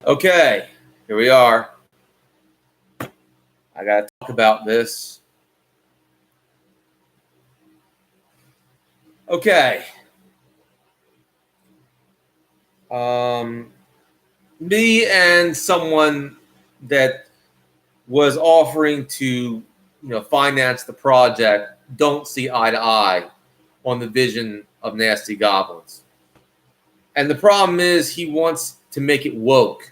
Okay, here we are. I got to talk about this. Okay. Me and someone that was offering to, finance the project don't see eye to eye on the vision of Nasty Goblins. And the problem is he wants to make it woke.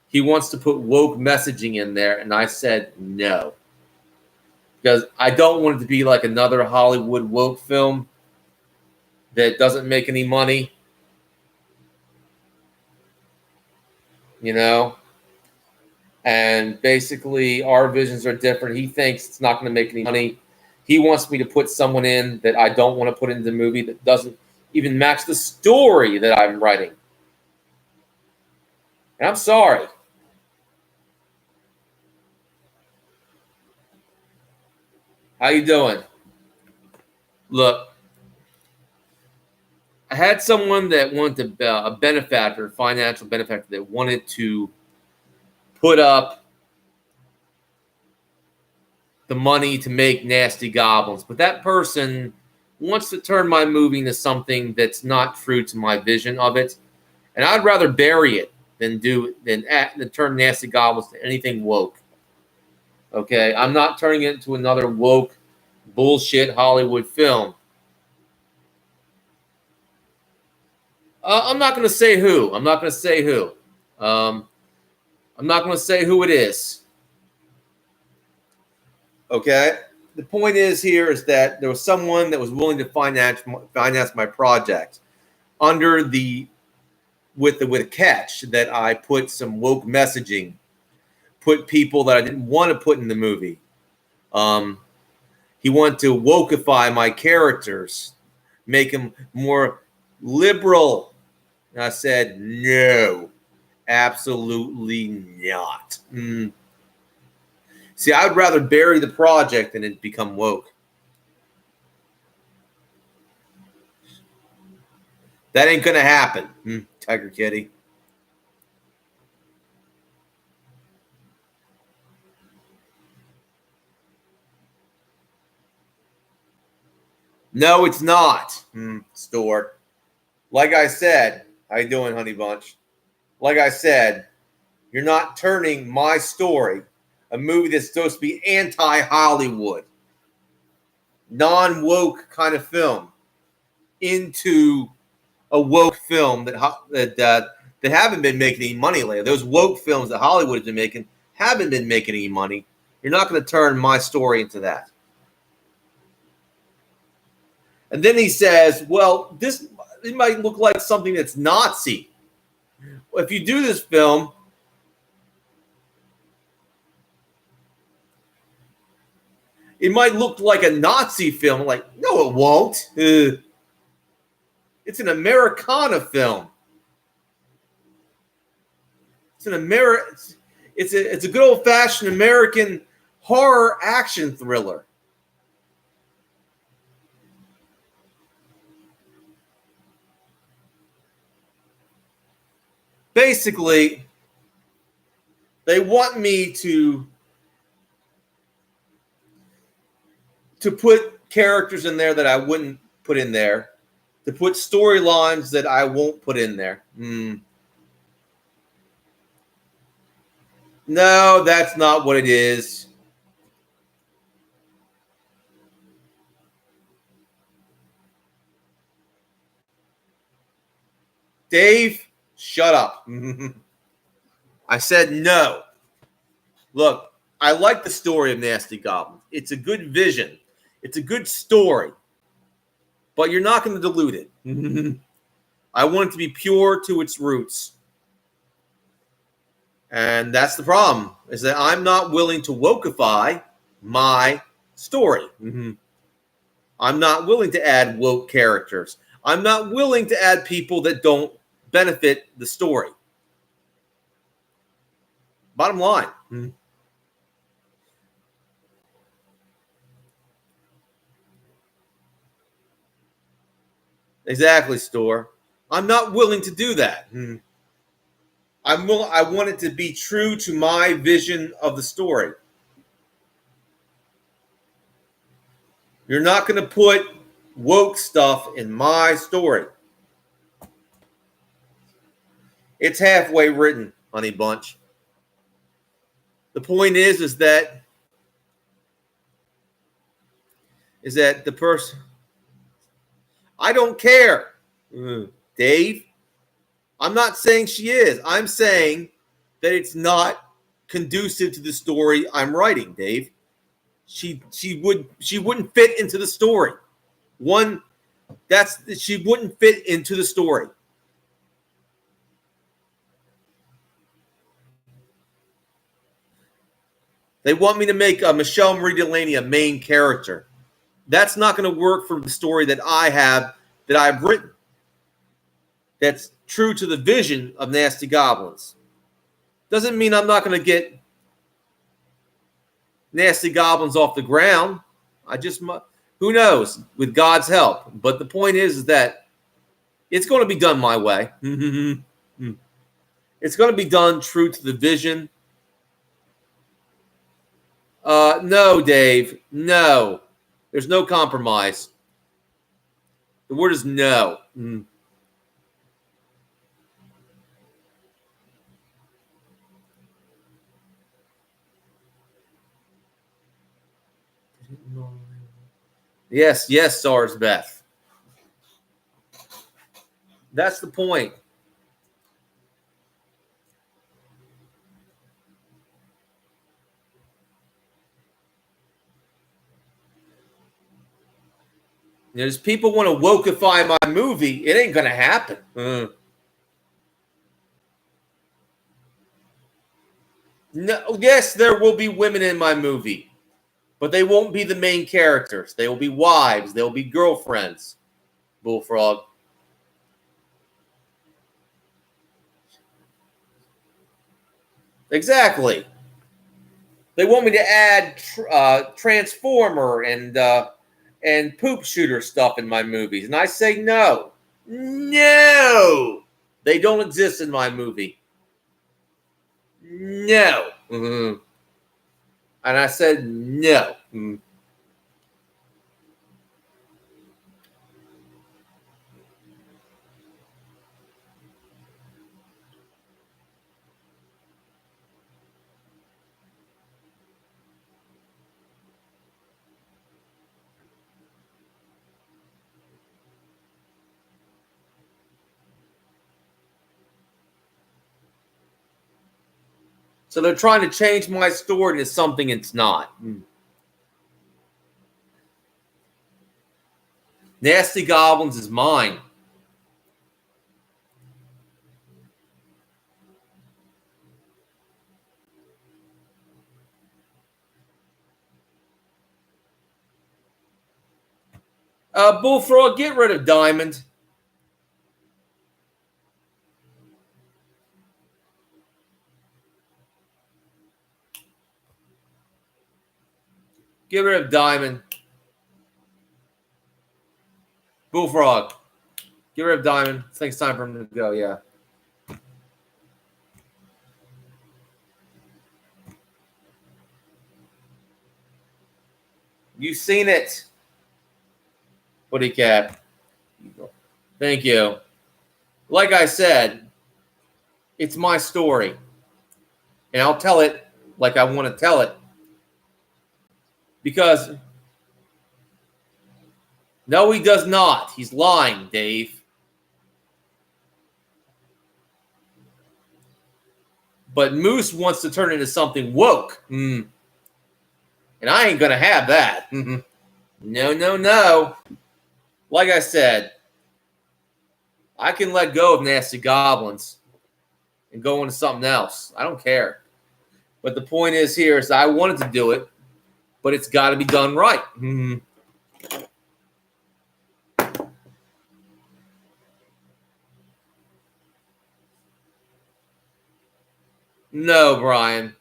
He wants to put woke messaging in there, and I said no. Because I don't want it to be like another Hollywood woke film that doesn't make any money. And basically our visions are different. He thinks it's not going to make any money. He wants me to put someone in that I don't want to put into the movie that doesn't even match the story that I'm writing. And I'm sorry. How you doing? Look, I had someone that wanted to, a benefactor, financial benefactor, that wanted to put up the money to make Nasty Goblins, but that person wants to turn my movie into something that's not true to my vision of it, and I'd rather bury it than turn Nasty Goblins to anything woke. Okay, I'm not turning it into another woke bullshit Hollywood film. I'm not going to say who. I'm not going to say who it is. Okay. The point is that there was someone that was willing to finance my project with a catch that I put some woke messaging, put people that I didn't want to put in the movie. He wanted to wokeify my characters, make them more liberal. And I said, no, absolutely not. See, I would rather bury the project than it become woke. That ain't going to happen, Tiger Kitty. No, it's not, Store. Like I said, how you doing, Honey Bunch? Like I said, you're not turning my story, a movie that's supposed to be anti-Hollywood, non-woke kind of film, into a woke film that haven't been making any money lately. Those woke films that Hollywood has been making haven't been making any money. You're not going to turn my story into that. And then he says, well, it might look like something that's Nazi. If you do this film, it might look like a Nazi film. I'm like, no, it won't. It's an Americana film. It's a good old-fashioned American horror action thriller. Basically, they want me to put characters in there that I wouldn't put in there, to put storylines that I won't put in there. No, that's not what it is. Dave, shut up. I said no. Look, I like the story of Nasty Goblins. It's a good vision. It's a good story. But you're not going to dilute it. I want it to be pure to its roots. And that's the problem, is that I'm not willing to wokeify my story. I'm not willing to add woke characters. I'm not willing to add people that don't benefit the story. Bottom line. Exactly, Store. I'm not willing to do that. I want it to be true to my vision of the story. You're not going to put woke stuff in my story. It's halfway written, honey bunch. The point is that the person, I don't care. Dave, I'm not saying she is. I'm saying that it's not conducive to the story I'm writing, Dave. She wouldn't fit into the story. She wouldn't fit into the story. They want me to make Michelle Marie Delaney a main character. That's not going to work for the story that I've written. That's true to the vision of Nasty Goblins. Doesn't mean I'm not going to get Nasty Goblins off the ground. Who knows, with God's help. But the point is that it's going to be done my way. It's going to be done true to the vision. No, Dave. No. There's no compromise. The word is no. Yes, SARS Beth. That's the point. There's people want to wokeify my movie. It ain't going to happen. No, yes, there will be women in my movie, but they won't be the main characters. They will be wives. They will be girlfriends. Bullfrog. Exactly. They want me to add Transformer and poop shooter stuff in my movies, and I say no. No, they don't exist in my movie. No. And I said no. So they're trying to change my story into something it's not. Nasty Goblins is mine. Bullfrog, get rid of Diamond. Get rid of Diamond. Bullfrog, get rid of Diamond. I think it's time for him to go, yeah. You've seen it. Buddy Cat. Thank you. Like I said, it's my story. And I'll tell it like I want to tell it. Because no, he does not. He's lying, Dave. But Moose wants to turn into something woke. And I ain't going to have that. No. Like I said, I can let go of Nasty Goblins and go into something else. I don't care. But the point is I wanted to do it, but it's got to be done right. No, Brian.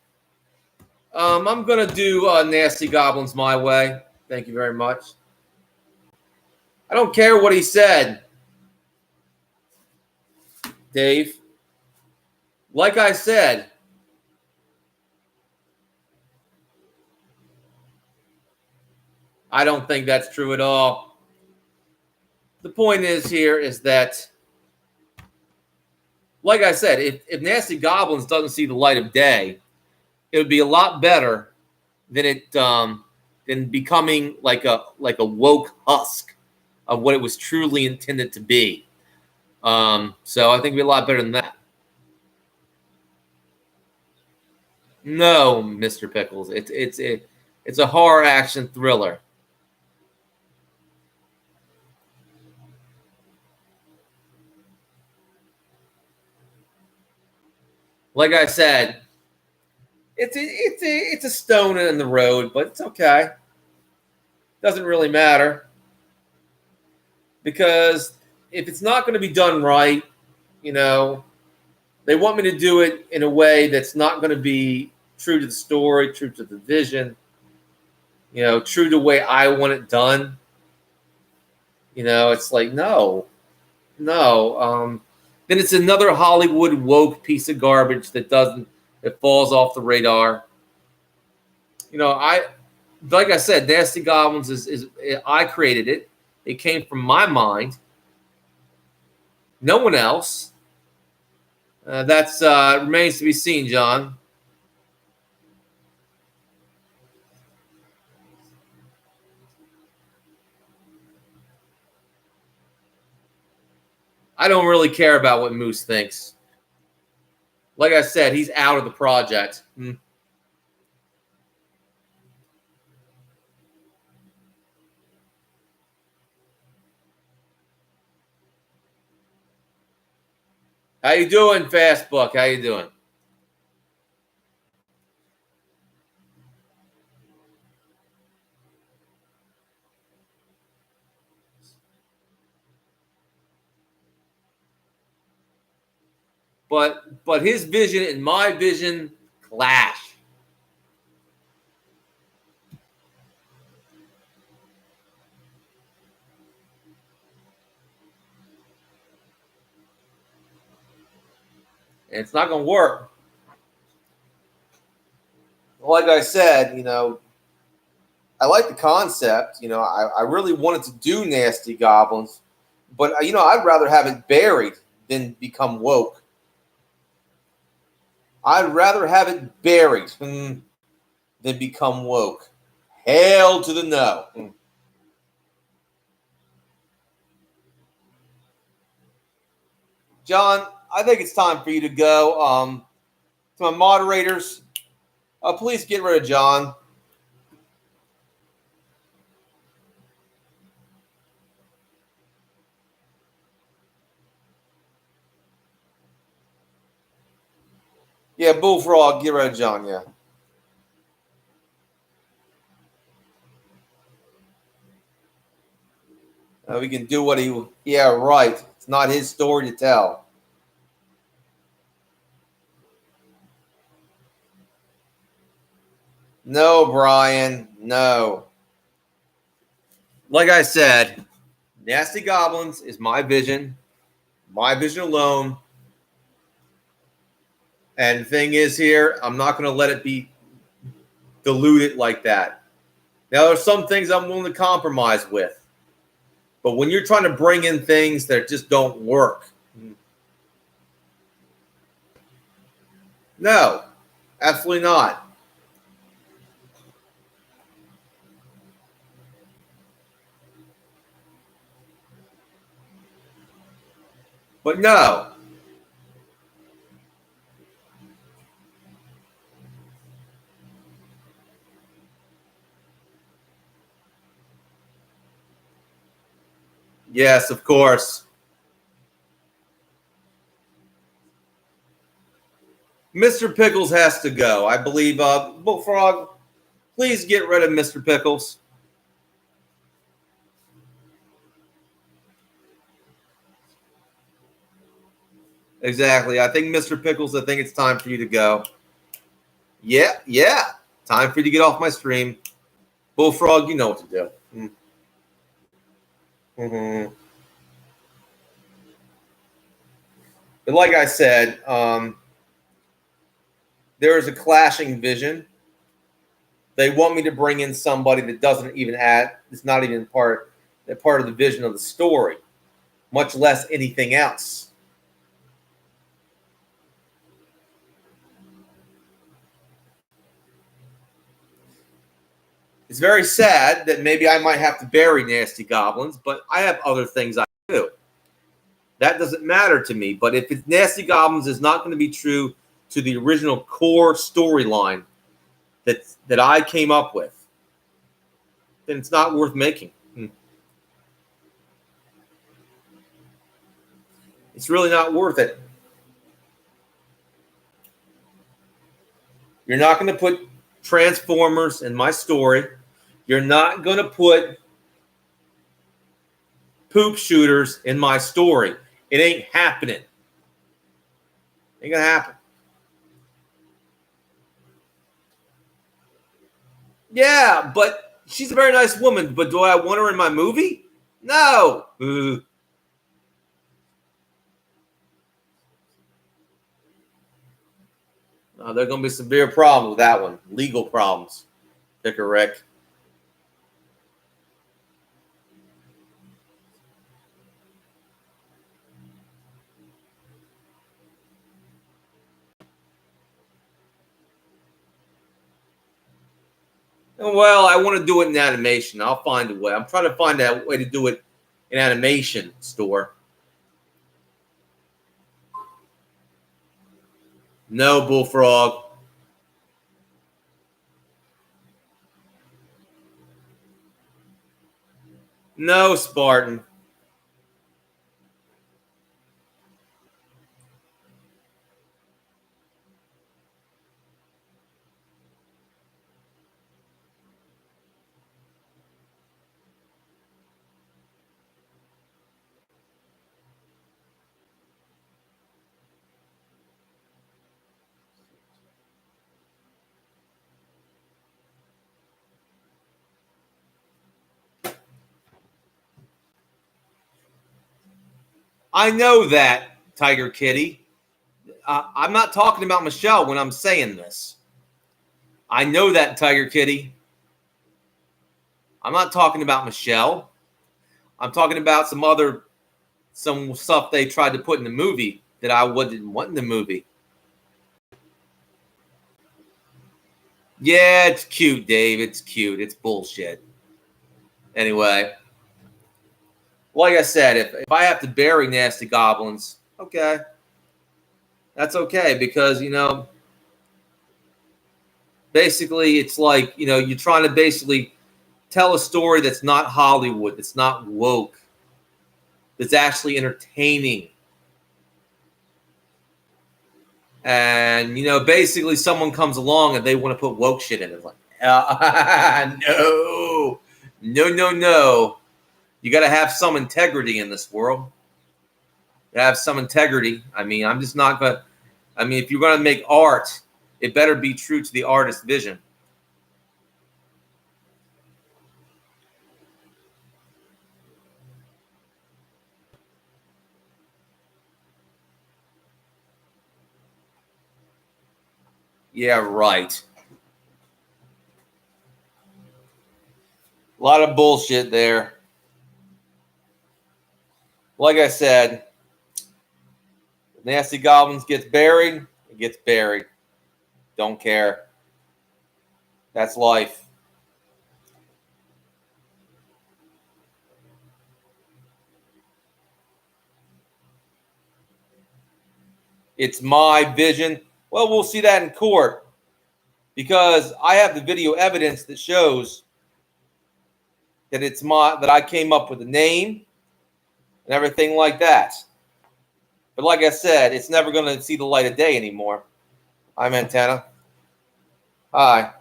I'm going to do Nasty Goblins my way. Thank you very much. I don't care what he said, Dave. Like I said, I don't think that's true at all. The point is here is that, like I said, if Nasty Goblins doesn't see the light of day, it would be a lot better than becoming like a woke husk of what it was truly intended to be. So I think it'd be a lot better than that. No, Mr. Pickles, it's a horror action thriller. Like I said, it's a stone in the road, but it's okay. Doesn't really matter, because if it's not going to be done right, you know, they want me to do it in a way that's not going to be true to the story, true to the vision, true to the way I want it done. It's like, no. Then it's another Hollywood woke piece of garbage that falls off the radar. Like I said, Nasty Goblins is I created it. It came from my mind. No one else. That's remains to be seen, John. I don't really care about what Moose thinks. Like I said, he's out of the project. How you doing, Fastbook? How you doing? But his vision and my vision clash. And it's not going to work. Like I said, I like the concept. I really wanted to do Nasty Goblins, but I'd rather have it buried than become woke. I'd rather have it buried than become woke. Hail to the no. John, I think it's time for you to go. To my moderators, please get rid of John. Yeah, Bullfrog, get rid of John, yeah. We can do what he... Yeah, right. It's not his story to tell. No, Brian, no. Like I said, Nasty Goblins is my vision alone. And the thing is here, I'm not going to let it be diluted like that. Now, there's some things I'm willing to compromise with. But when you're trying to bring in things that just don't work, no, absolutely not. But no. Yes, of course. Mr. Pickles has to go. I believe, Bullfrog, please get rid of Mr. Pickles. Exactly. I think, Mr. Pickles, I think it's time for you to go. Yeah. Time for you to get off my stream. Bullfrog, you know what to do. Mm-hmm. But like I said, there is a clashing vision. They want me to bring in somebody that doesn't even add, it's not even part of the vision of the story, much less anything else. It's very sad that maybe I might have to bury Nasty Goblins, but I have other things I do. That doesn't matter to me. But if it's Nasty Goblins is not going to be true to the original core storyline that I came up with, then it's not worth making. It's really not worth it. You're not going to put Transformers in my story. You're not going to put poop shooters in my story. It ain't happening. Ain't going to happen. Yeah, but she's a very nice woman. But do I want her in my movie? No. There are going to be severe problems with that one. Legal problems. Picker Rick. Well, I want to do it in animation. I'll find a way. I'm trying to find a way to do it in animation store. No, Bullfrog. No, Spartan. I know that, Tiger Kitty. I'm not talking about Michelle when I'm saying this. I know that, Tiger Kitty. I'm not talking about Michelle. I'm talking about some stuff they tried to put in the movie that I wouldn't want in the movie. Yeah, it's cute, Dave. It's cute. It's bullshit. Anyway, like I said, if I have to bury Nasty Goblins, okay. That's okay because, basically it's like, you're trying to basically tell a story that's not Hollywood, that's not woke, that's actually entertaining. And, basically someone comes along and they want to put woke shit in it. It's like, no. You got to have some integrity in this world. You have some integrity. I'm just not going to, if you're going to make art, it better be true to the artist's vision. Yeah, right. A lot of bullshit there. Like I said, if Nasty Goblins gets buried, it gets buried. Don't care. That's life. It's my vision. Well, we'll see that in court because I have the video evidence that shows that that I came up with the name and everything like that. But like I said, it's never going to see the light of day anymore. I'm Antenna. Hi.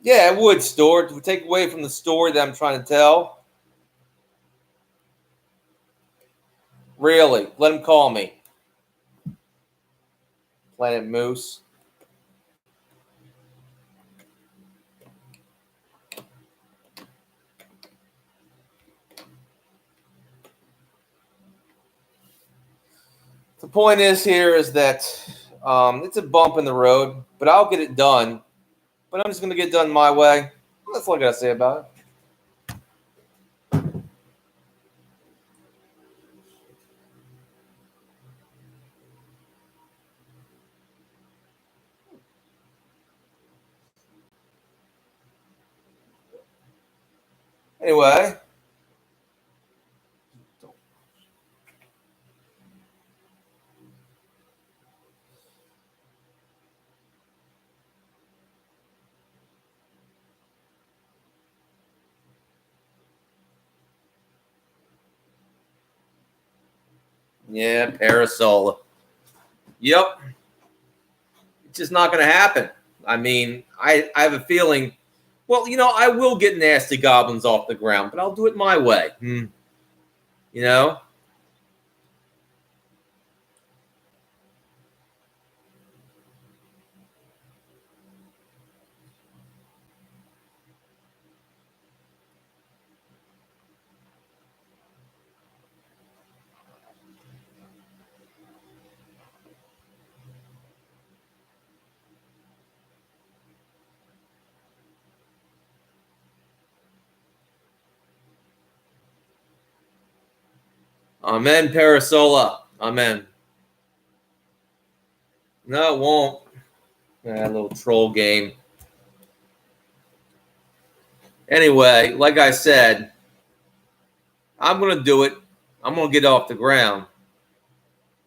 Yeah, it would, Stuart. It would take away from the story that I'm trying to tell. Really. Let him call me. Planet Moose. The point is here is that it's a bump in the road, but I'll get it done. But I'm just going to get it done my way. That's all I got to say about it. Anyway. Yeah, parasol. Yep. It's just not going to happen. I mean, I have a feeling, well, I will get nasty goblins off the ground, but I'll do it my way. You know? Amen, Parasola. Amen. No, it won't. That little troll game. Anyway, like I said, I'm going to do it. I'm going to get off the ground.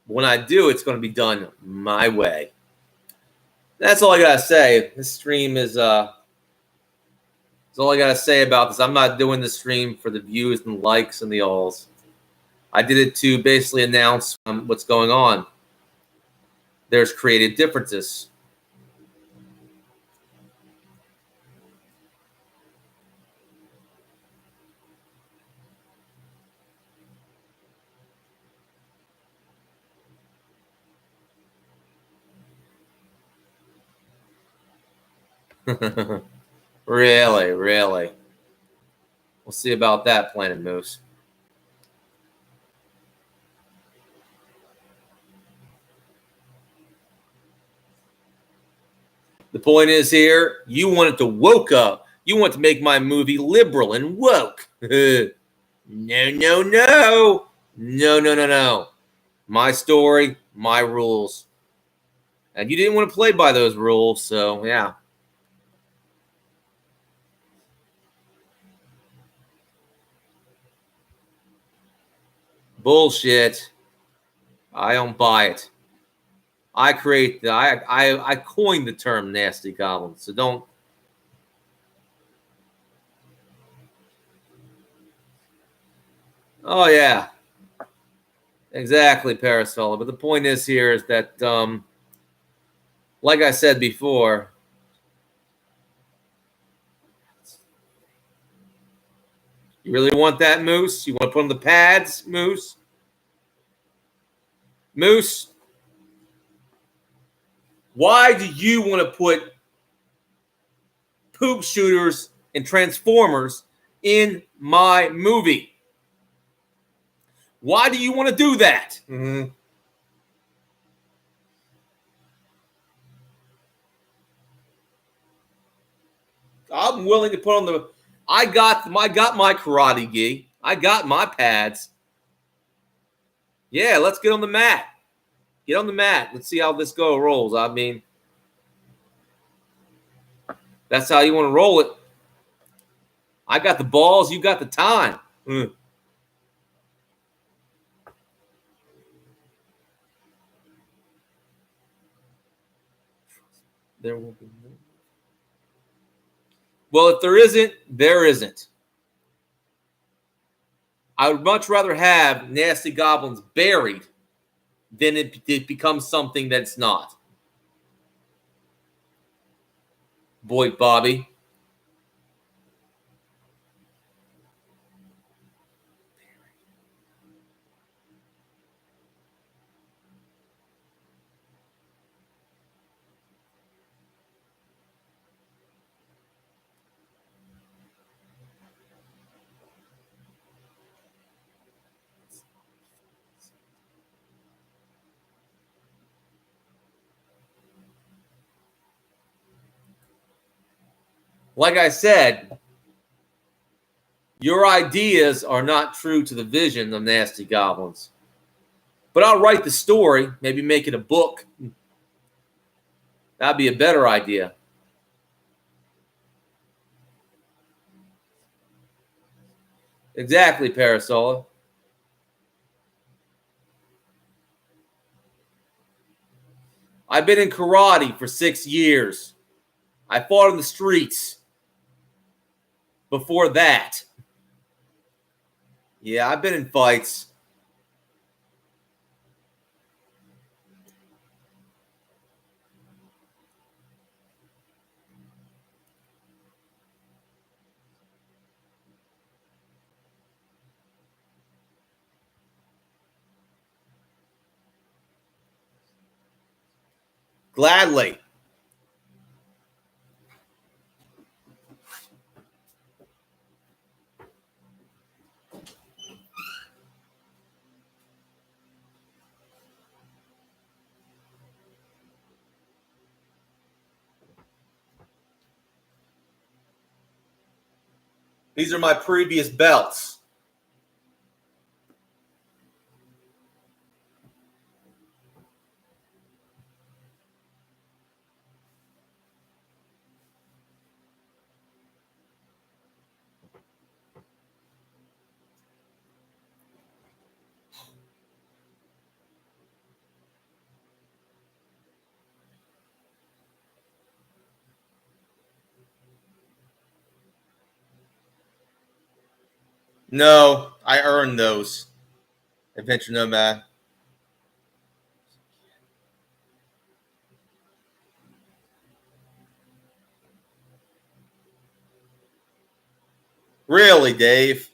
When I do, it's going to be done my way. That's all I got to say. This stream is that's all I got to say about this. I'm not doing the stream for the views and likes and the alls. I did it to basically announce what's going on. There's creative differences. Really. We'll see about that, Planet Moose. The point is here, you wanted to woke up. You want to make my movie liberal and woke. No. My story, my rules. And you didn't want to play by those rules, so yeah. Bullshit. I don't buy it. I coined the term nasty goblin, so don't. Oh yeah, exactly, Parasola. But the point is here is that, like I said before, you really want that, Moose? You want to put on the pads, Moose? Moose, why do you want to put poop shooters and Transformers in my movie? Why do you want to do that? I'm willing to put on the. I got my karate gi. I got my pads. Yeah, let's get on the mat. Get on the mat. Let's see how this rolls. I mean, that's how you want to roll it. I got the balls. You got the time. There will be no. Well, if there isn't, there isn't. I would much rather have nasty goblins buried than it becomes something that's not. Boy, Bobby. Like I said, your ideas are not true to the vision of Nasty Goblins. But I'll write the story, maybe make it a book. That'd be a better idea. Exactly, Parasola. I've been in karate for 6 years. I fought in the streets before that. Yeah, I've been in fights. Gladly. These are my previous belts. No, I earned those. Adventure Nomad. Really, Dave?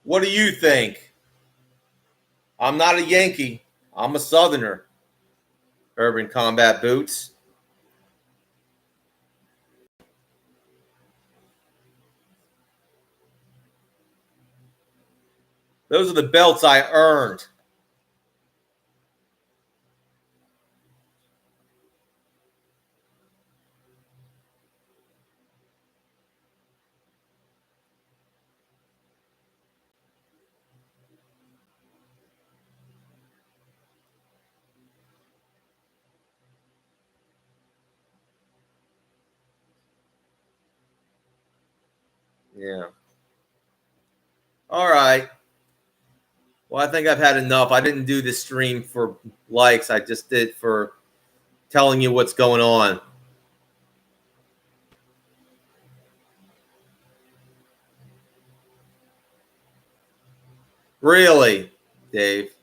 What do you think? I'm not a Yankee. I'm a Southerner. Urban combat boots. Those are the belts I earned. Yeah. All right. Well, I think I've had enough. I didn't do this stream for likes. I just did for telling you what's going on. Really, Dave?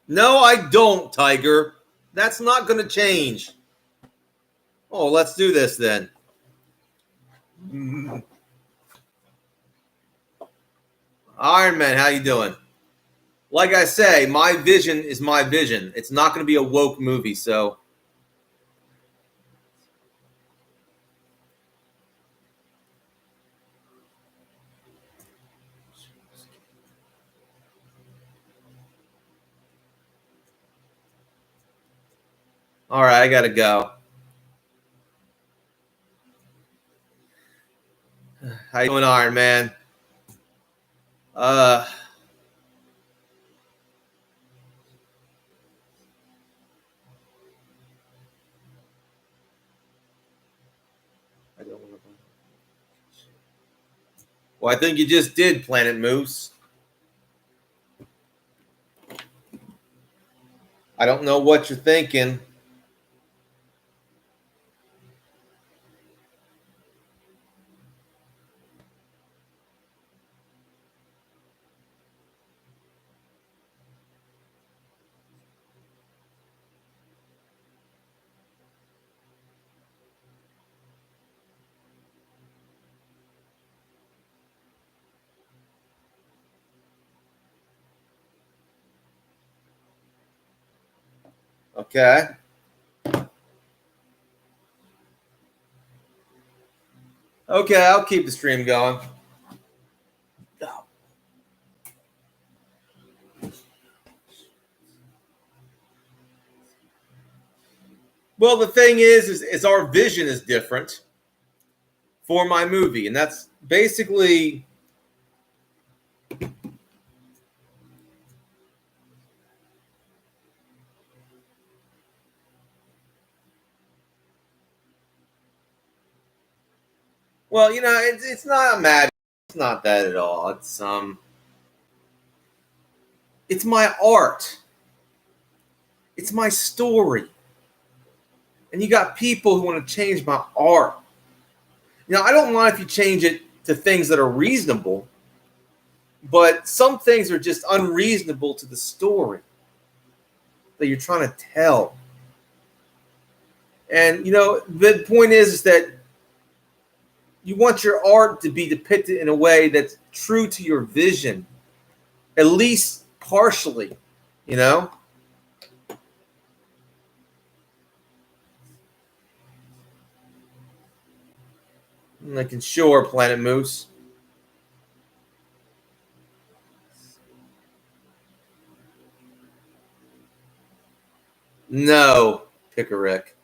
No, I don't, Tiger. That's not going to change. Oh, let's do this then. Iron Man, how you doing? Like I say, my vision is my vision. It's not going to be a woke movie, so. All right, I got to go. How you doing, Iron Man? Uh, I don't want to. Well, I think you just did, Planet Moose. I don't know what you're thinking. Okay. Okay, I'll keep the stream going. Well, the thing is our vision is different for my movie, and that's basically well, it's not a mad. It's not that at all. It's my art. It's my story, and you got people who want to change my art. I don't mind if you change it to things that are reasonable, but some things are just unreasonable to the story that you're trying to tell. And the point is that you want your art to be depicted in a way that's true to your vision, at least partially, you know? Like in Shore, Planet Moose. No, Pickerick.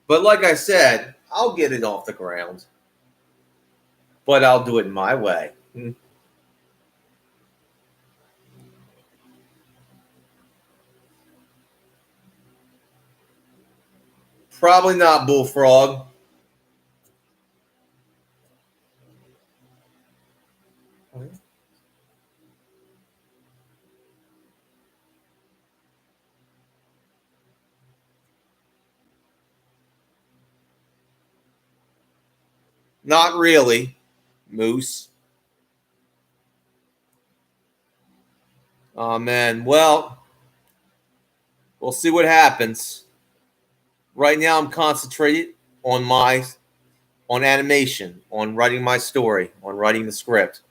But like I said, I'll get it off the ground. But I'll do it my way. Probably not Bullfrog. Not really, Moose. Oh man. Well, we'll see what happens. Right now I'm concentrated on animation, on writing my story, on writing the script.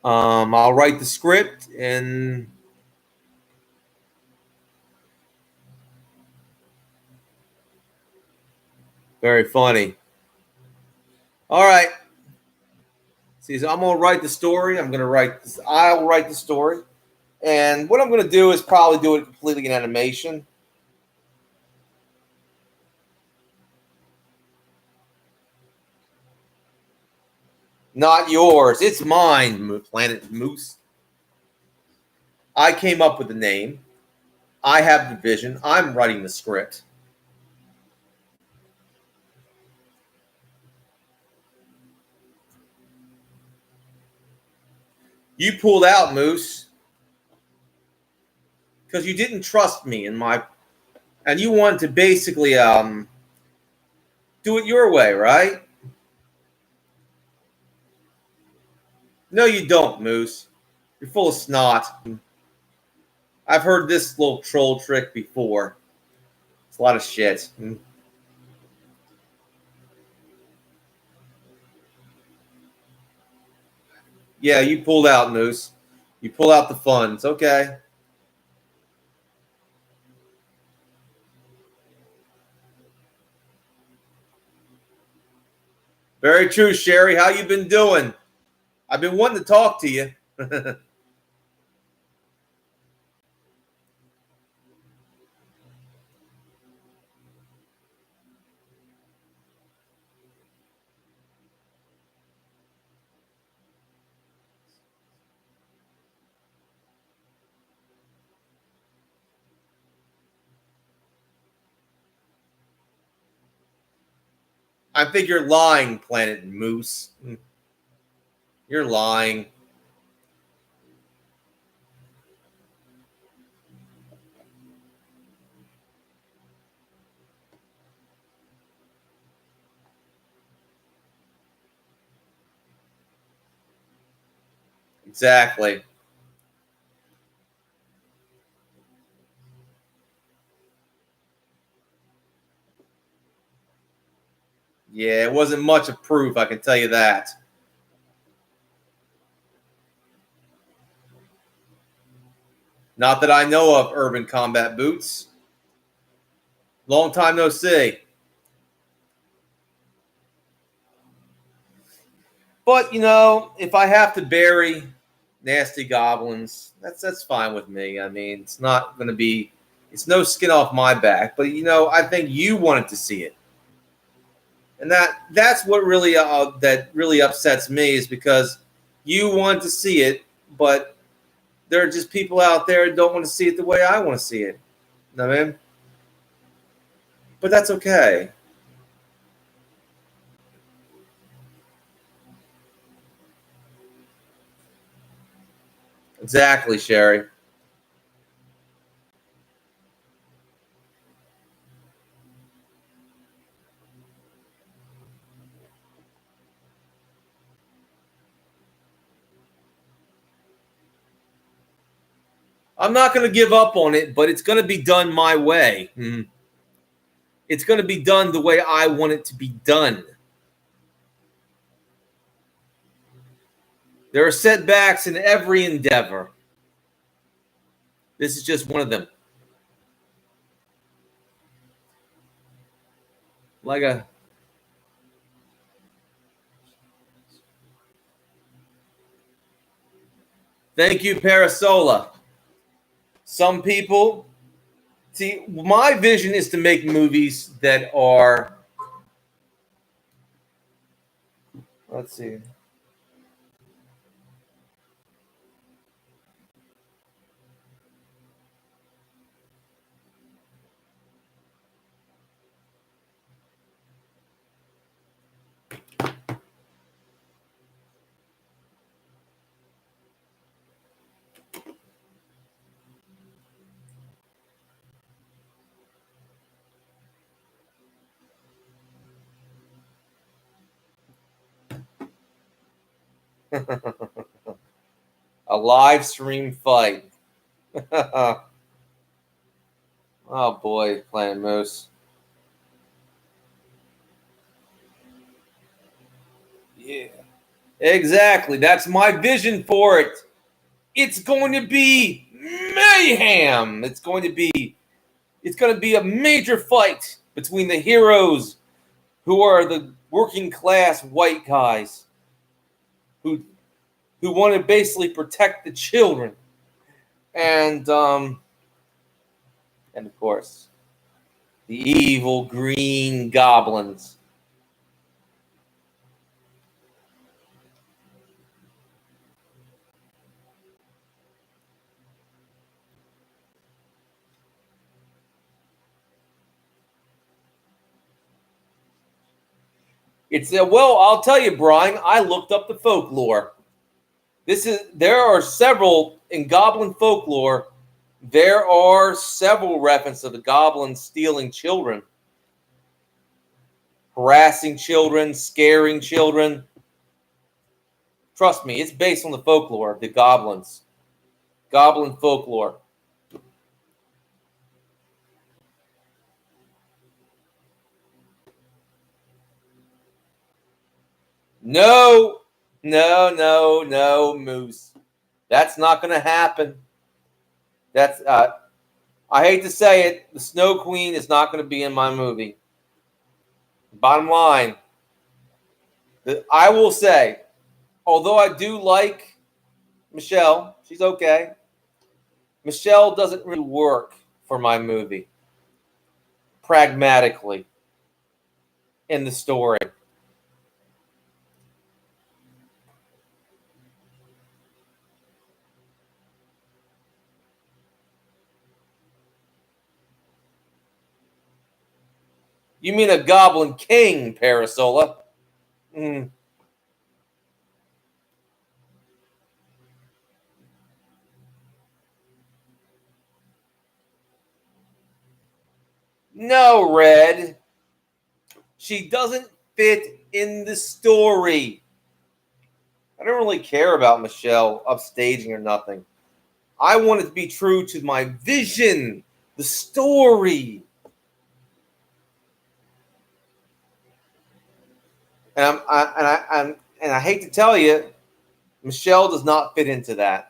I'll write the script and very funny. All right. See, so I'm gonna write the story. I'll write the story, and what I'm gonna do is probably do it completely in animation. Not yours. It's mine, Planet Moose. I came up with the name. I have the vision. I'm writing the script. You pulled out, Moose, because you didn't trust me and you wanted to basically do it your way, right? No, you don't, Moose. You're full of snot. I've heard this little troll trick before. It's a lot of shit. Yeah, you pulled out, Moose. You pull out the funds. Okay. Very true, Sherry. How you been doing? I've been wanting to talk to you. I think you're lying, Planet Moose. You're lying. Exactly. Yeah, it wasn't much of proof, I can tell you that. Not that I know of, Urban Combat Boots. Long time no see. But, if I have to bury nasty goblins, that's fine with me. I mean, it's not going to be, it's no skin off my back. But, I think you wanted to see it. And that's what really that really upsets me, is because you want to see it, but there are just people out there who don't want to see it the way I want to see it. You know what I mean? But that's okay. Exactly, Sherry. I'm not going to give up on it, but it's going to be done my way. It's going to be done the way I want it to be done. There are setbacks in every endeavor. This is just one of them. Like a Thank you, Parasola. Some people see, my vision is to make movies that are, let's see. A live stream fight. Oh boy, Planet Moose. Yeah, exactly. That's my vision for it. It's going to be mayhem. It's going to be a major fight between the heroes, who are the working class white guys who want to basically protect the children, and of course the evil green goblins. It's well, I'll tell you, Brian. I looked up the folklore. There are several in goblin folklore. There are several references of the goblins stealing children, harassing children, scaring children. Trust me, it's based on the folklore of the goblins. Goblin folklore. No, no, no, no, Moose. That's not going to happen. That's I hate to say it, the Snow Queen is not going to be in my movie. Bottom line, I will say, although I do like Michelle, she's okay. Michelle doesn't really work for my movie, pragmatically, in the story. You mean a Goblin King, Parasola? No, Red. She doesn't fit in the story. I don't really care about Michelle upstaging or nothing. I want it to be true to my vision, the story. And I hate to tell you, Michelle does not fit into that.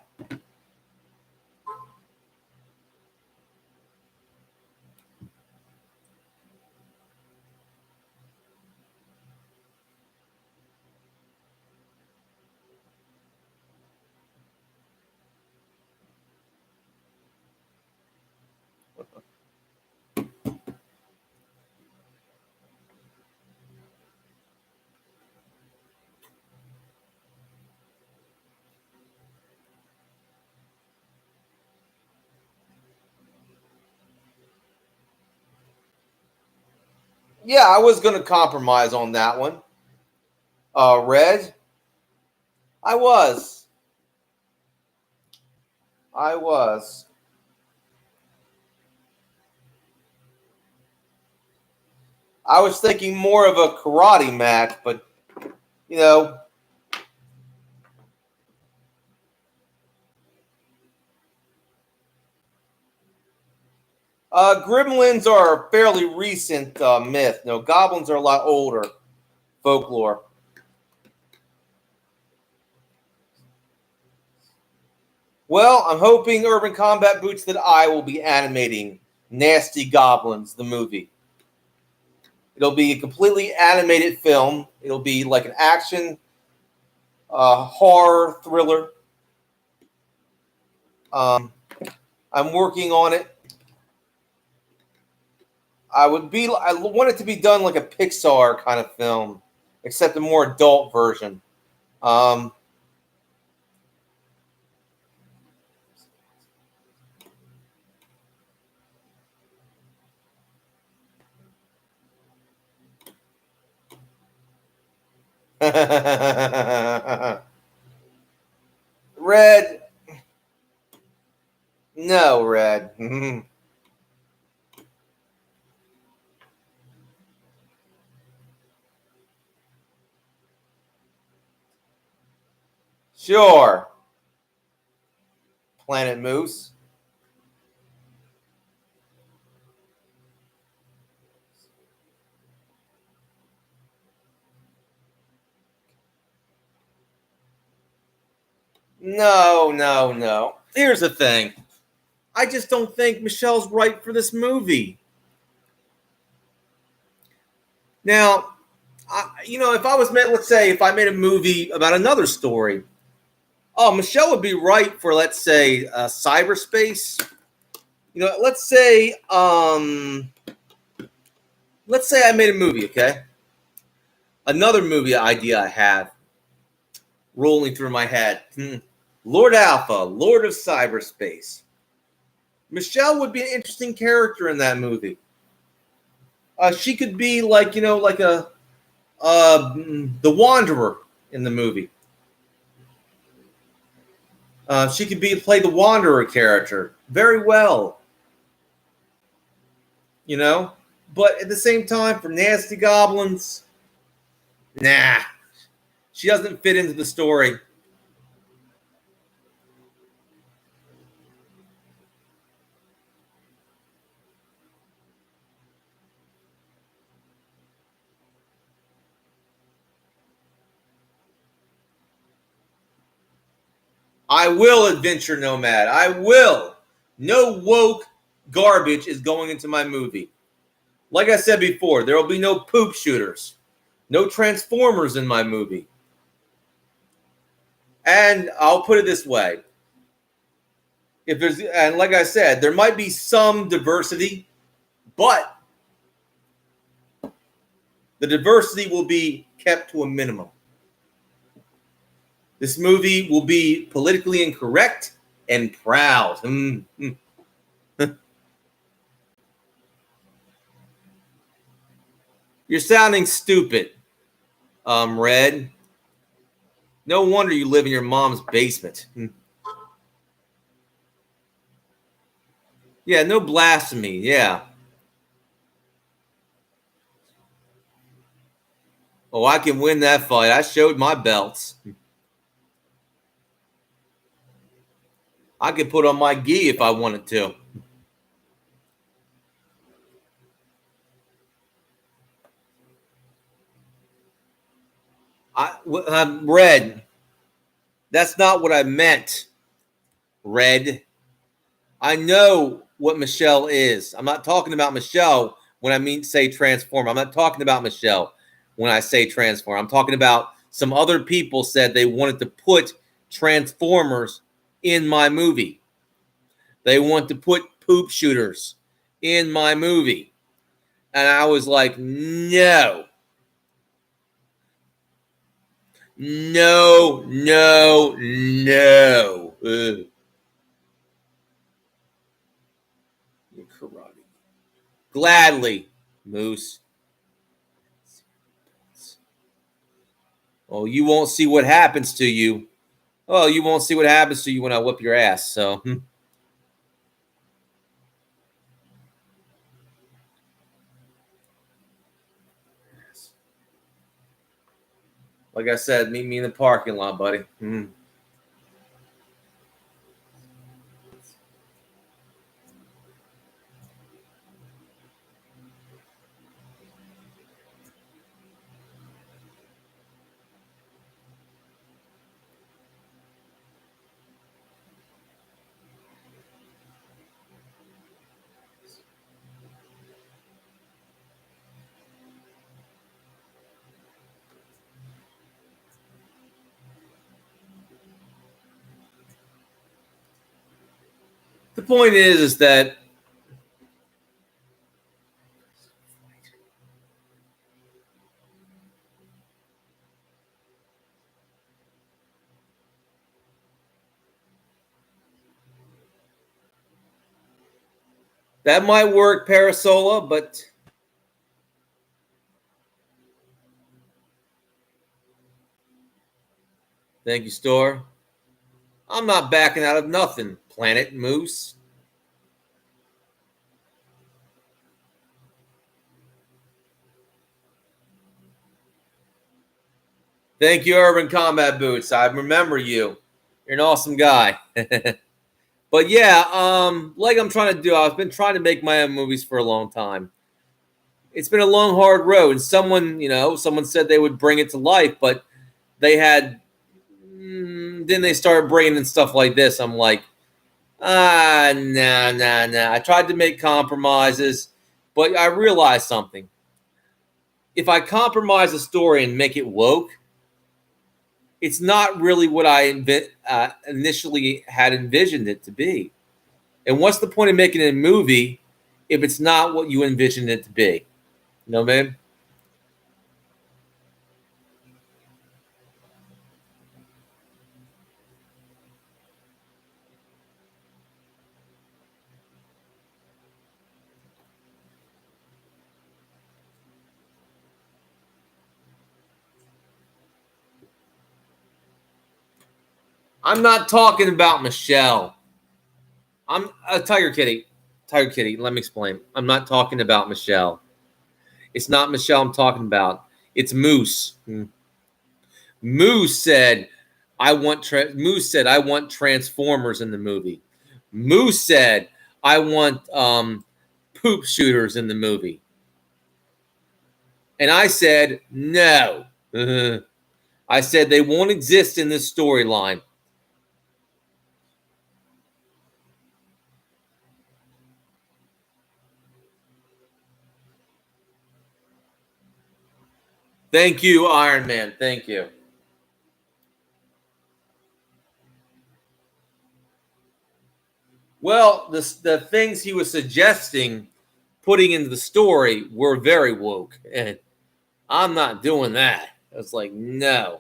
Yeah, I was going to compromise on that one. Red, I was. I was. I was thinking more of a karate match, but you know, gremlins are a fairly recent myth. No, goblins are a lot older folklore. Well, I'm hoping Urban Combat Boots that I will be animating Nasty Goblins, the movie. It'll be a completely animated film. It'll be like an action, horror thriller. I'm working on it. I want it to be done like a Pixar kind of film, except a more adult version. Um, Red, no, Red. Sure, Planet Moose. No, no, no. Here's the thing. I just don't think Michelle's right for this movie. Now, if I was let's say, if I made a movie about another story, oh, Michelle would be right for, let's say, cyberspace. Let's say I made a movie, okay? Another movie idea I have rolling through my head. Lord Alpha, Lord of Cyberspace. Michelle would be an interesting character in that movie. She could be like the Wanderer in the movie. She could play the Wanderer character very well. But at the same time, for Nasty Goblins, nah, she doesn't fit into the story. I will adventure nomad. I will. No woke garbage is going into my movie. Like I said before, there will be no poop shooters, no Transformers in my movie. And I'll put it this way. And like I said, there might be some diversity, but the diversity will be kept to a minimum. This movie will be politically incorrect and proud. You're sounding stupid, Red. No wonder you live in your mom's basement. Yeah, no blasphemy. Yeah. Oh, I can win that fight. I showed my belts. I could put on my gi if I wanted to. Red. That's not what I meant. Red. I know what Michelle is. I'm not talking about Michelle when I say transform. I'm not talking about Michelle when I say transform. I'm talking about some other people said they wanted to put Transformers in my movie. They want to put poop shooters in my movie. And I was like, no. No, no, no. Ugh. Karate. Gladly, Moose. Oh, you won't see what happens to you. Oh, you won't see what happens to you when I whip your ass. So, like I said, meet me in the parking lot, buddy. The point is that that might work, Parasola, but thank you, Store. I'm not backing out of nothing, Planet Moose. Thank you, Urban Combat Boots. I remember you. You're an awesome guy. But yeah, like I'm trying to do, I've been trying to make my own movies for a long time. It's been a long, hard road. Someone said they would bring it to life, but they had. Then they started bringing in stuff like this. I'm like, nah. I tried to make compromises, but I realized something. If I compromise a story and make it woke, it's not really what I initially had envisioned it to be. And what's the point of making a movie if it's not what you envisioned it to be? You know what I mean? I'm not talking about Michelle. I'm a Tiger Kitty. Tiger Kitty, let me explain. I'm not talking about Michelle. It's not Michelle I'm talking about. It's Moose. Moose said, Moose said, I want Transformers in the movie. Moose said, I want poop shooters in the movie. And I said, no. I said they won't exist in this storyline. Thank you, Iron Man. Thank you. Well, the things he was suggesting putting into the story were very woke. And I'm not doing that. I was like, no.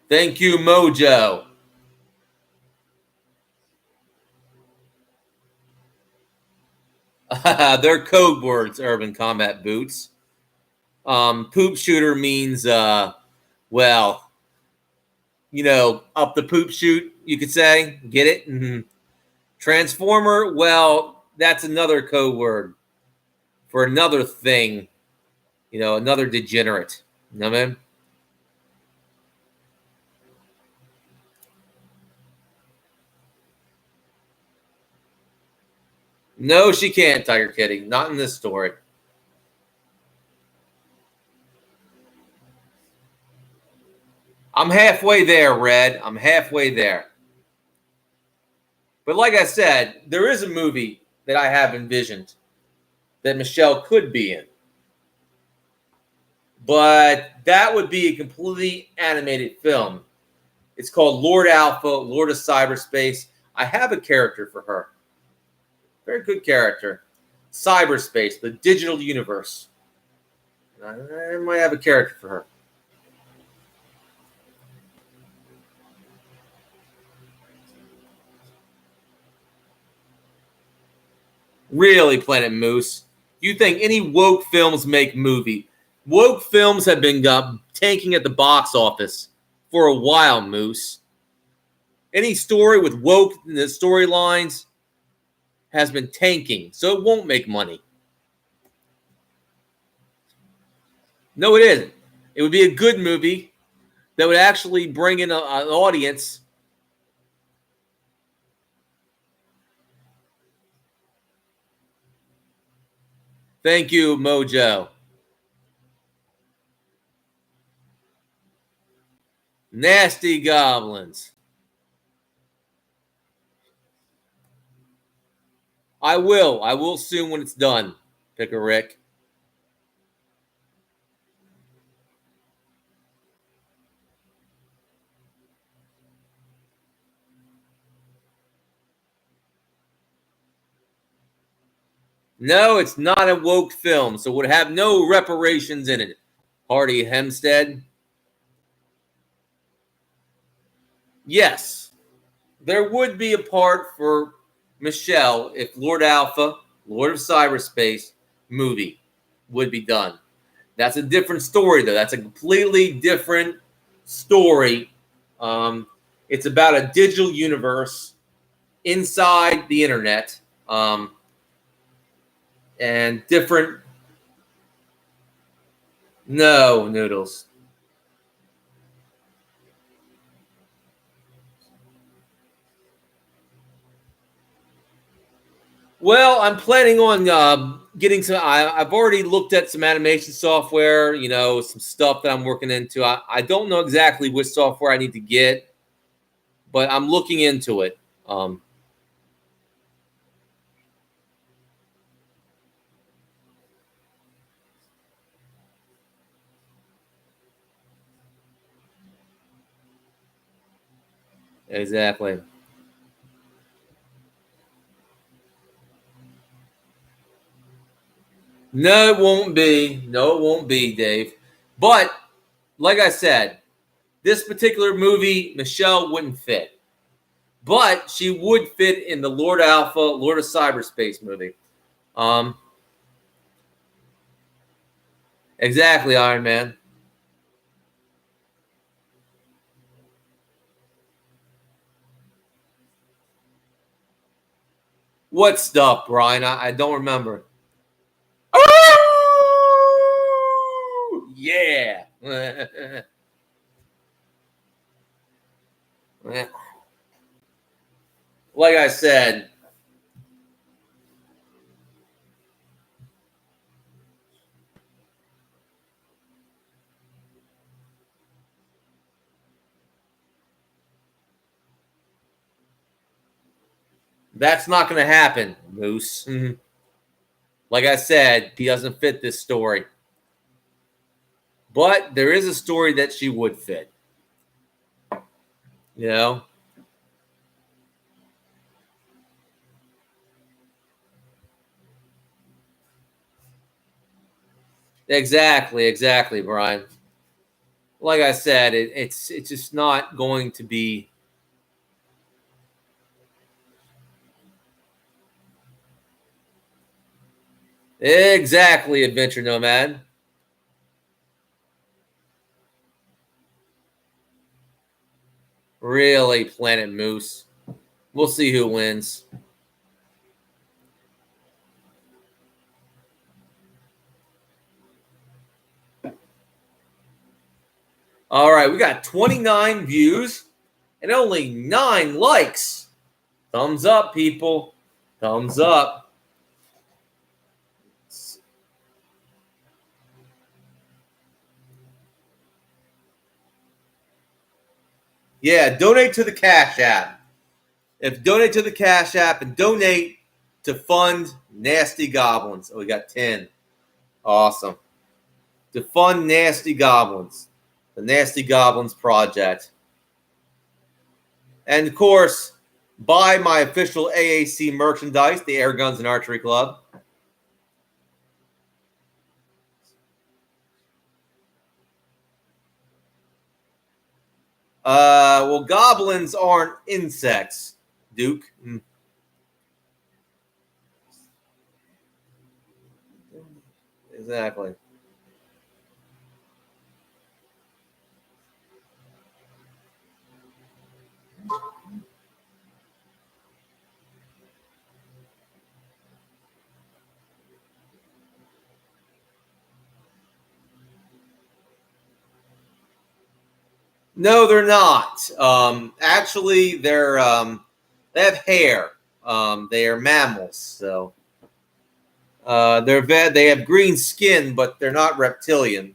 Thank you, Mojo. They're code words, Urban Combat Boots. Poop shooter means, well, up the poop shoot, you could say. Get it? Mm-hmm. Transformer, well, that's another code word for another thing, another degenerate. You know what I mean? No, she can't, Tiger Kitty. Not in this story. I'm halfway there, Red. I'm halfway there. But like I said, there is a movie that I have envisioned that Michelle could be in. But that would be a completely animated film. It's called Lord Alpha, Lord of Cyberspace. I have a character for her. Very good character. Cyberspace, the digital universe. I might have a character for her. Really, Planet Moose? You think any woke films make movie? Woke films have been tanking at the box office for a while, Moose. Any story with woke in the storylines has been tanking, so it won't make money. No, it isn't. It would be a good movie that would actually bring in an audience. Thank you, Mojo. Nasty Goblins. I will. I will soon when it's done, Picker Rick. No, it's not a woke film, so it would have no reparations in it. Hardy Hempstead. Yes, there would be a part for Michelle if Lord Alpha, Lord of Cyberspace movie would be done. That's a different story, though. That's a completely different story. It's about a digital universe inside the internet, and different. No, Noodles. Well, I'm planning on getting some. I've already looked at some animation software, some stuff that I'm working into. I don't know exactly which software I need to get, but I'm looking into it. Exactly. No, it won't be. No, it won't be, Dave. But like I said, this particular movie, Michelle wouldn't fit. But she would fit in the Lord Alpha, Lord of Cyberspace movie. Um, exactly, Iron Man. What stuff, Brian? I don't remember. Oh, yeah. Like I said, that's not going to happen, Moose. Like I said, he doesn't fit this story. But there is a story that she would fit. You know? Exactly, Brian. Like I said, it's just not going to be. Exactly, Adventure Nomad. Really, Planet Moose. We'll see who wins. All right, we got 29 views and only 9 likes. Thumbs up, people. Thumbs up. Yeah, donate to the Cash App. If donate to the Cash App and donate to fund Nasty Goblins. Oh, we got 10. Awesome. To fund Nasty Goblins. The Nasty Goblins Project. And of course, buy my official AAC merchandise, the Air Guns and Archery Club. Well, goblins aren't insects, Duke. Exactly. No, they're not. Actually, they have hair. They are mammals, so they have green skin, but they're not reptilian.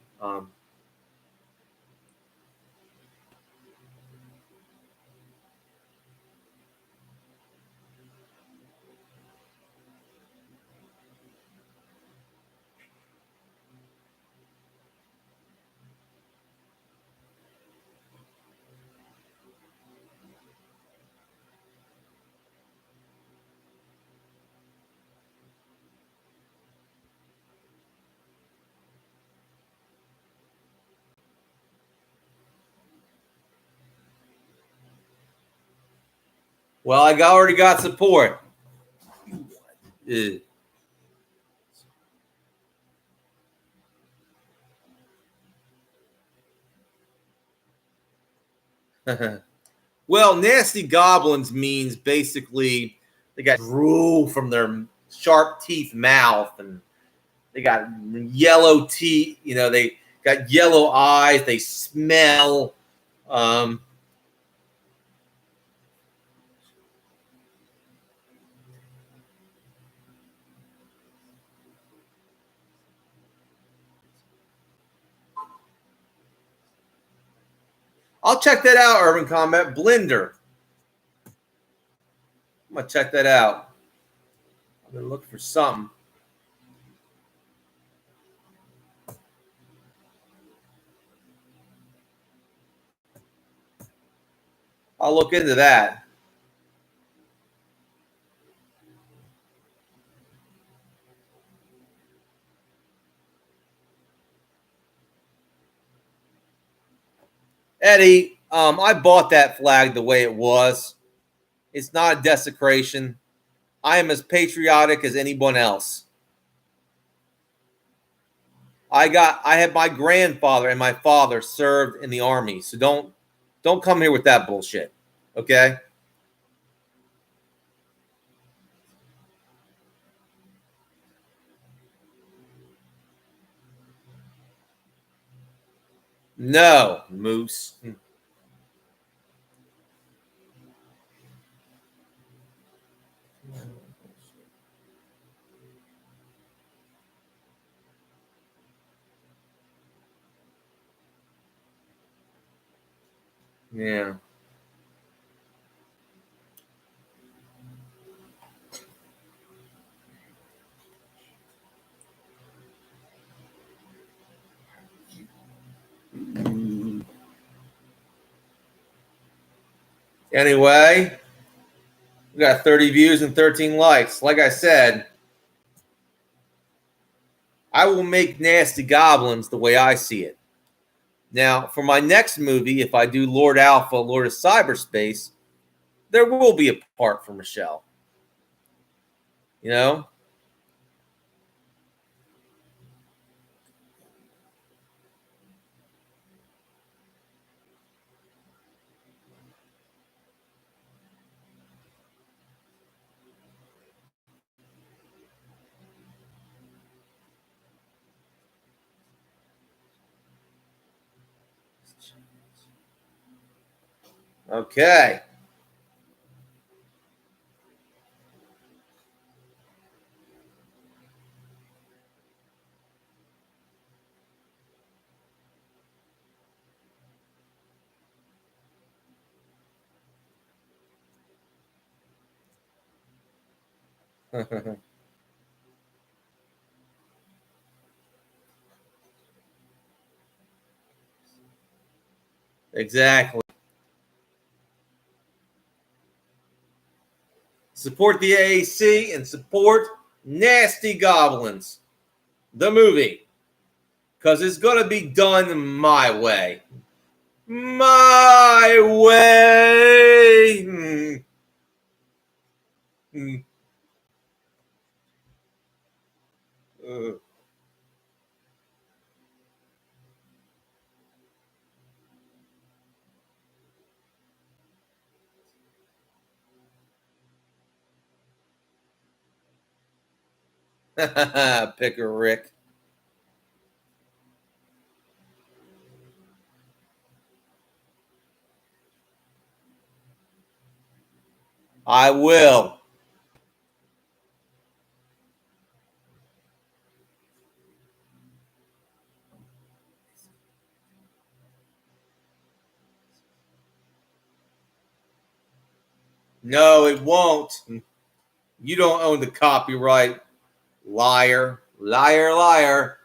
Well, I already got support. Well, nasty goblins means basically they got drool from their sharp teeth mouth, and they got yellow teeth. You know, they got yellow eyes. They smell. Um, I'll check that out, Urban Combat Blender. I'm gonna check that out. I'm gonna look for something. I'll look into that. Eddie, I bought that flag the way it was. It's not a desecration. I am as patriotic as anyone else. I had my grandfather and my father served in the army, so don't come here with that bullshit. Okay? No, Moose. Yeah. Anyway, we got 30 views and 13 likes. Like I said, I will make Nasty Goblins the way I see it. Now, for my next movie, if I do Lord Alpha, Lord of Cyberspace, there will be a part for Michelle. You know? Okay. Exactly. Support the AAC and support Nasty Goblins, the movie, because it's going to be done my way. My way. Picker Rick. I will. No, it won't. You don't own the copyright. Liar. Liar, liar.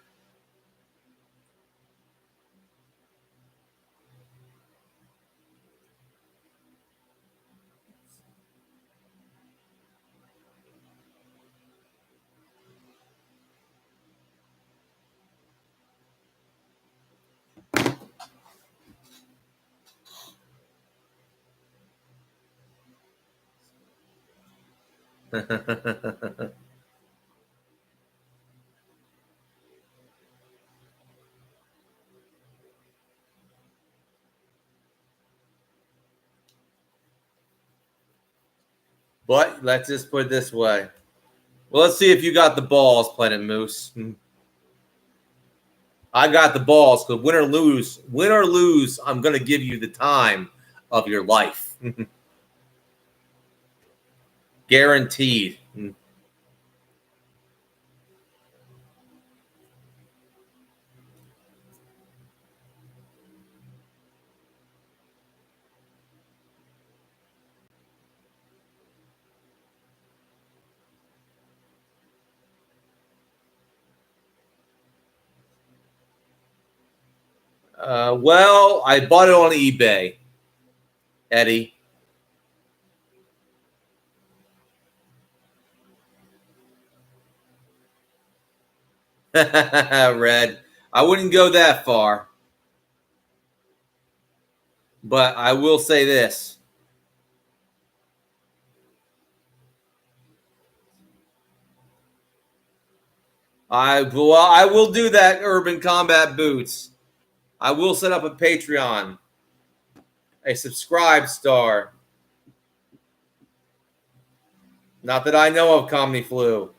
But let's just put it this way. Well, let's see if you got the balls, Planet Moose. I got the balls because win or lose, I'm going to give you the time of your life. Guaranteed. Well, I bought it on eBay, Eddie. Red. I wouldn't go that far, but I will say this. I will do that, Urban Combat Boots. I will set up a Patreon, a subscribe star. Not that I know of, Comedy Flu.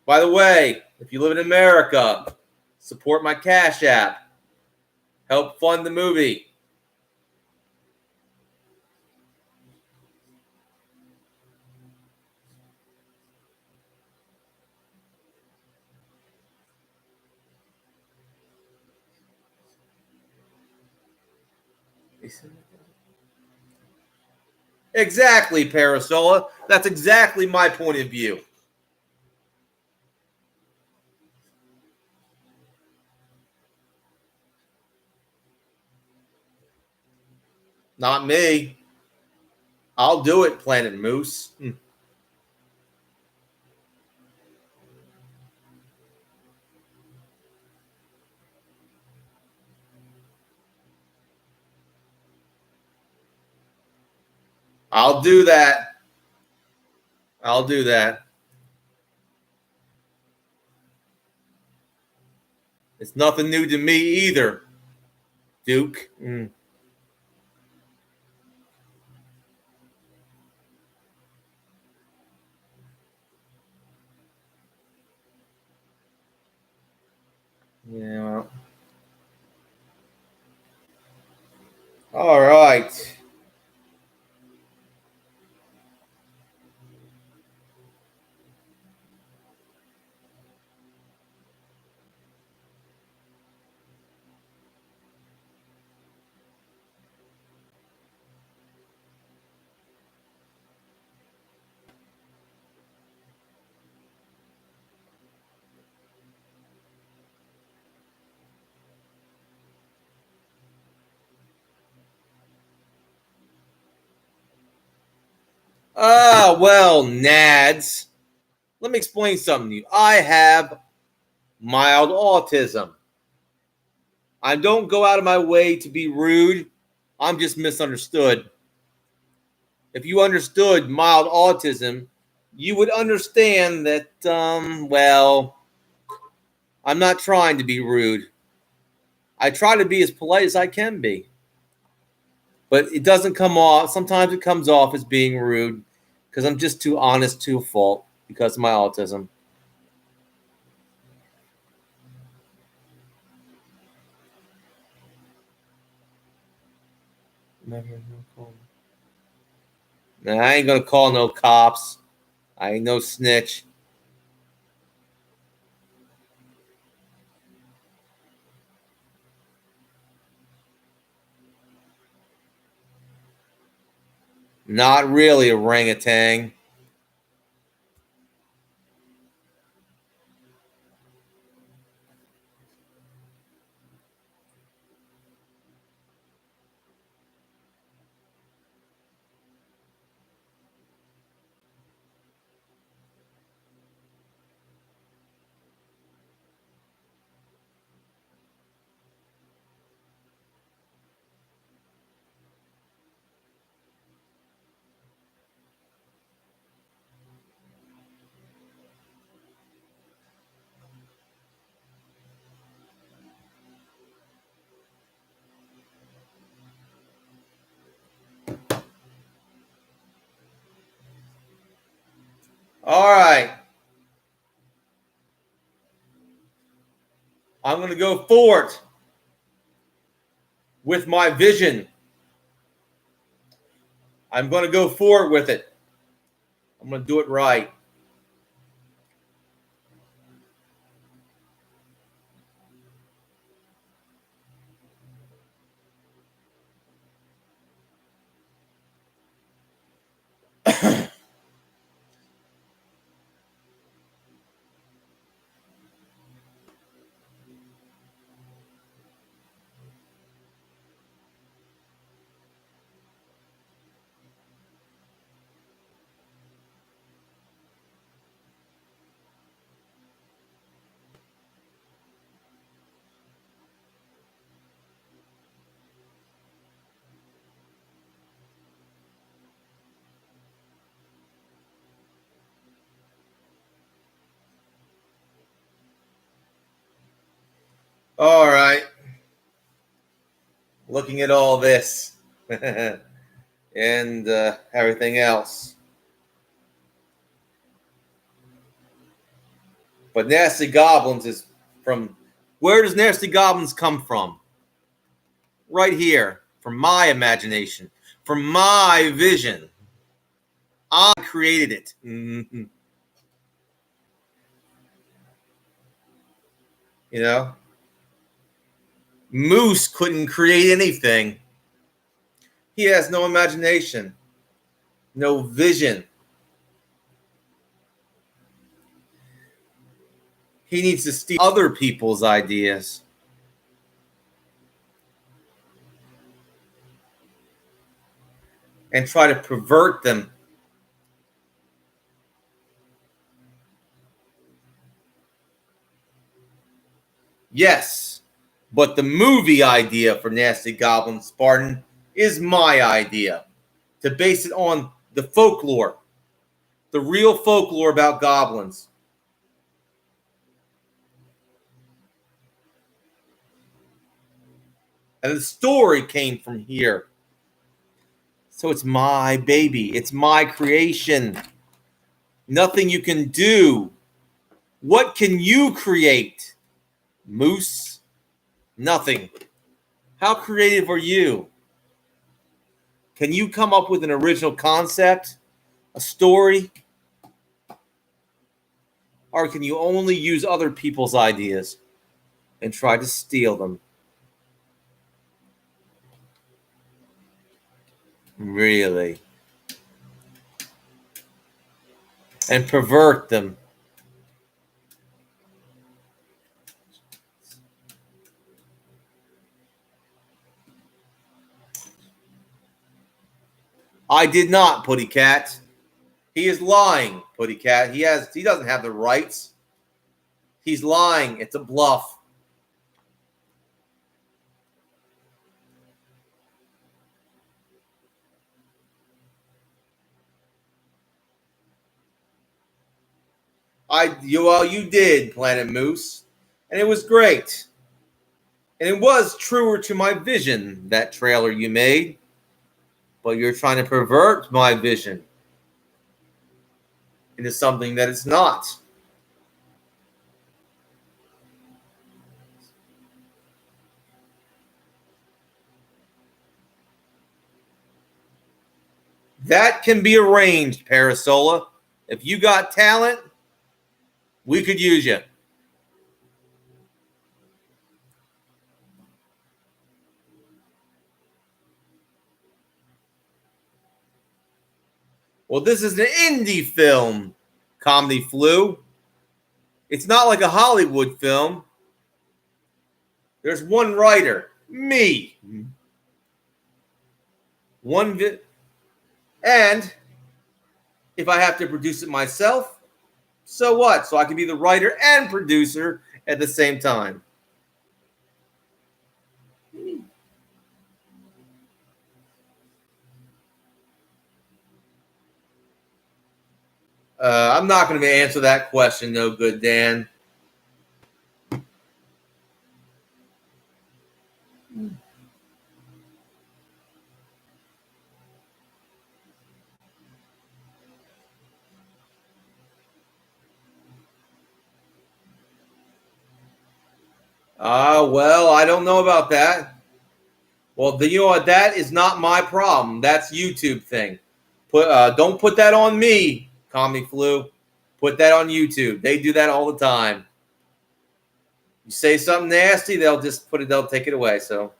By the way, if you live in America, support my Cash App. Help fund the movie. Exactly, Parasola. That's exactly my point of view. Not me. I'll do it, Planet Moose. I'll do that. I'll do that. It's nothing new to me either, Duke. Yeah. All right. Well, Nads, let me explain something to you. I have mild autism. I don't go out of my way to be rude. I'm just misunderstood. If you understood mild autism, you would understand that, well, I'm not trying to be rude. I try to be as polite as I can be. But it doesn't come off. Sometimes it comes off as being rude because I'm just too honest to a fault because of my autism. Nah, I ain't gonna call no cops. I ain't no snitch. Not really, orangutan. All right. I'm gonna go forward with my vision. I'm gonna go forward with it. I'm gonna do it right. All right. Looking at all this and everything else. But Nasty Goblins is from, where does Nasty Goblins come from? Right here, from my imagination, from my vision. I created it. Mm-hmm. You know, Moose couldn't create anything. He has no imagination, no vision. He needs to steal other people's ideas and try to pervert them. Yes, but the movie idea for Nasty Goblin Spartan is my idea, to base it on the folklore, the real folklore about goblins. And the story came from here. So it's my baby. It's my creation. Nothing you can do. What can you create? Moose? Nothing. How creative are you? Can you come up with an original concept, a story? Or can you only use other people's ideas and try to steal them? Really? And pervert them. I did not, Putty Cat. He is lying, Putty Cat. He doesn't have the rights. He's lying. It's a bluff. You did, Planet Moose, and it was great. And it was truer to my vision, that trailer you made. But you're trying to pervert my vision into something that it's not. That can be arranged, Parasola. If you got talent, we could use you. Well, this is an indie film, Comedy Flu. It's not like a Hollywood film. There's one writer, me. And if I have to produce it myself, so what? So I can be the writer and producer at the same time. I'm not going to answer that question, no good, Dan. Well, I don't know about that. Well, you know what? That is not my problem. That's YouTube thing. Don't put that on me, Comedy Flu. Put that on YouTube. They do that all the time. You say something nasty, they'll take it away. So,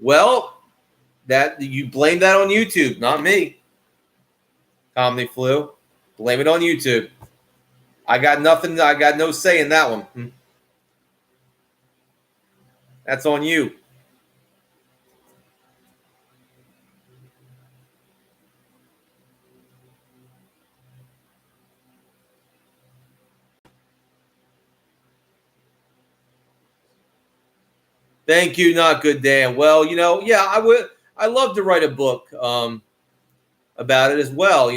well, that you blame that on YouTube, not me. Comedy Flu. Blame it on YouTube. I got nothing. I got no say in that one. That's on you. Thank you, not good, Dan. Well, yeah, I would. I love to write a book about it as well.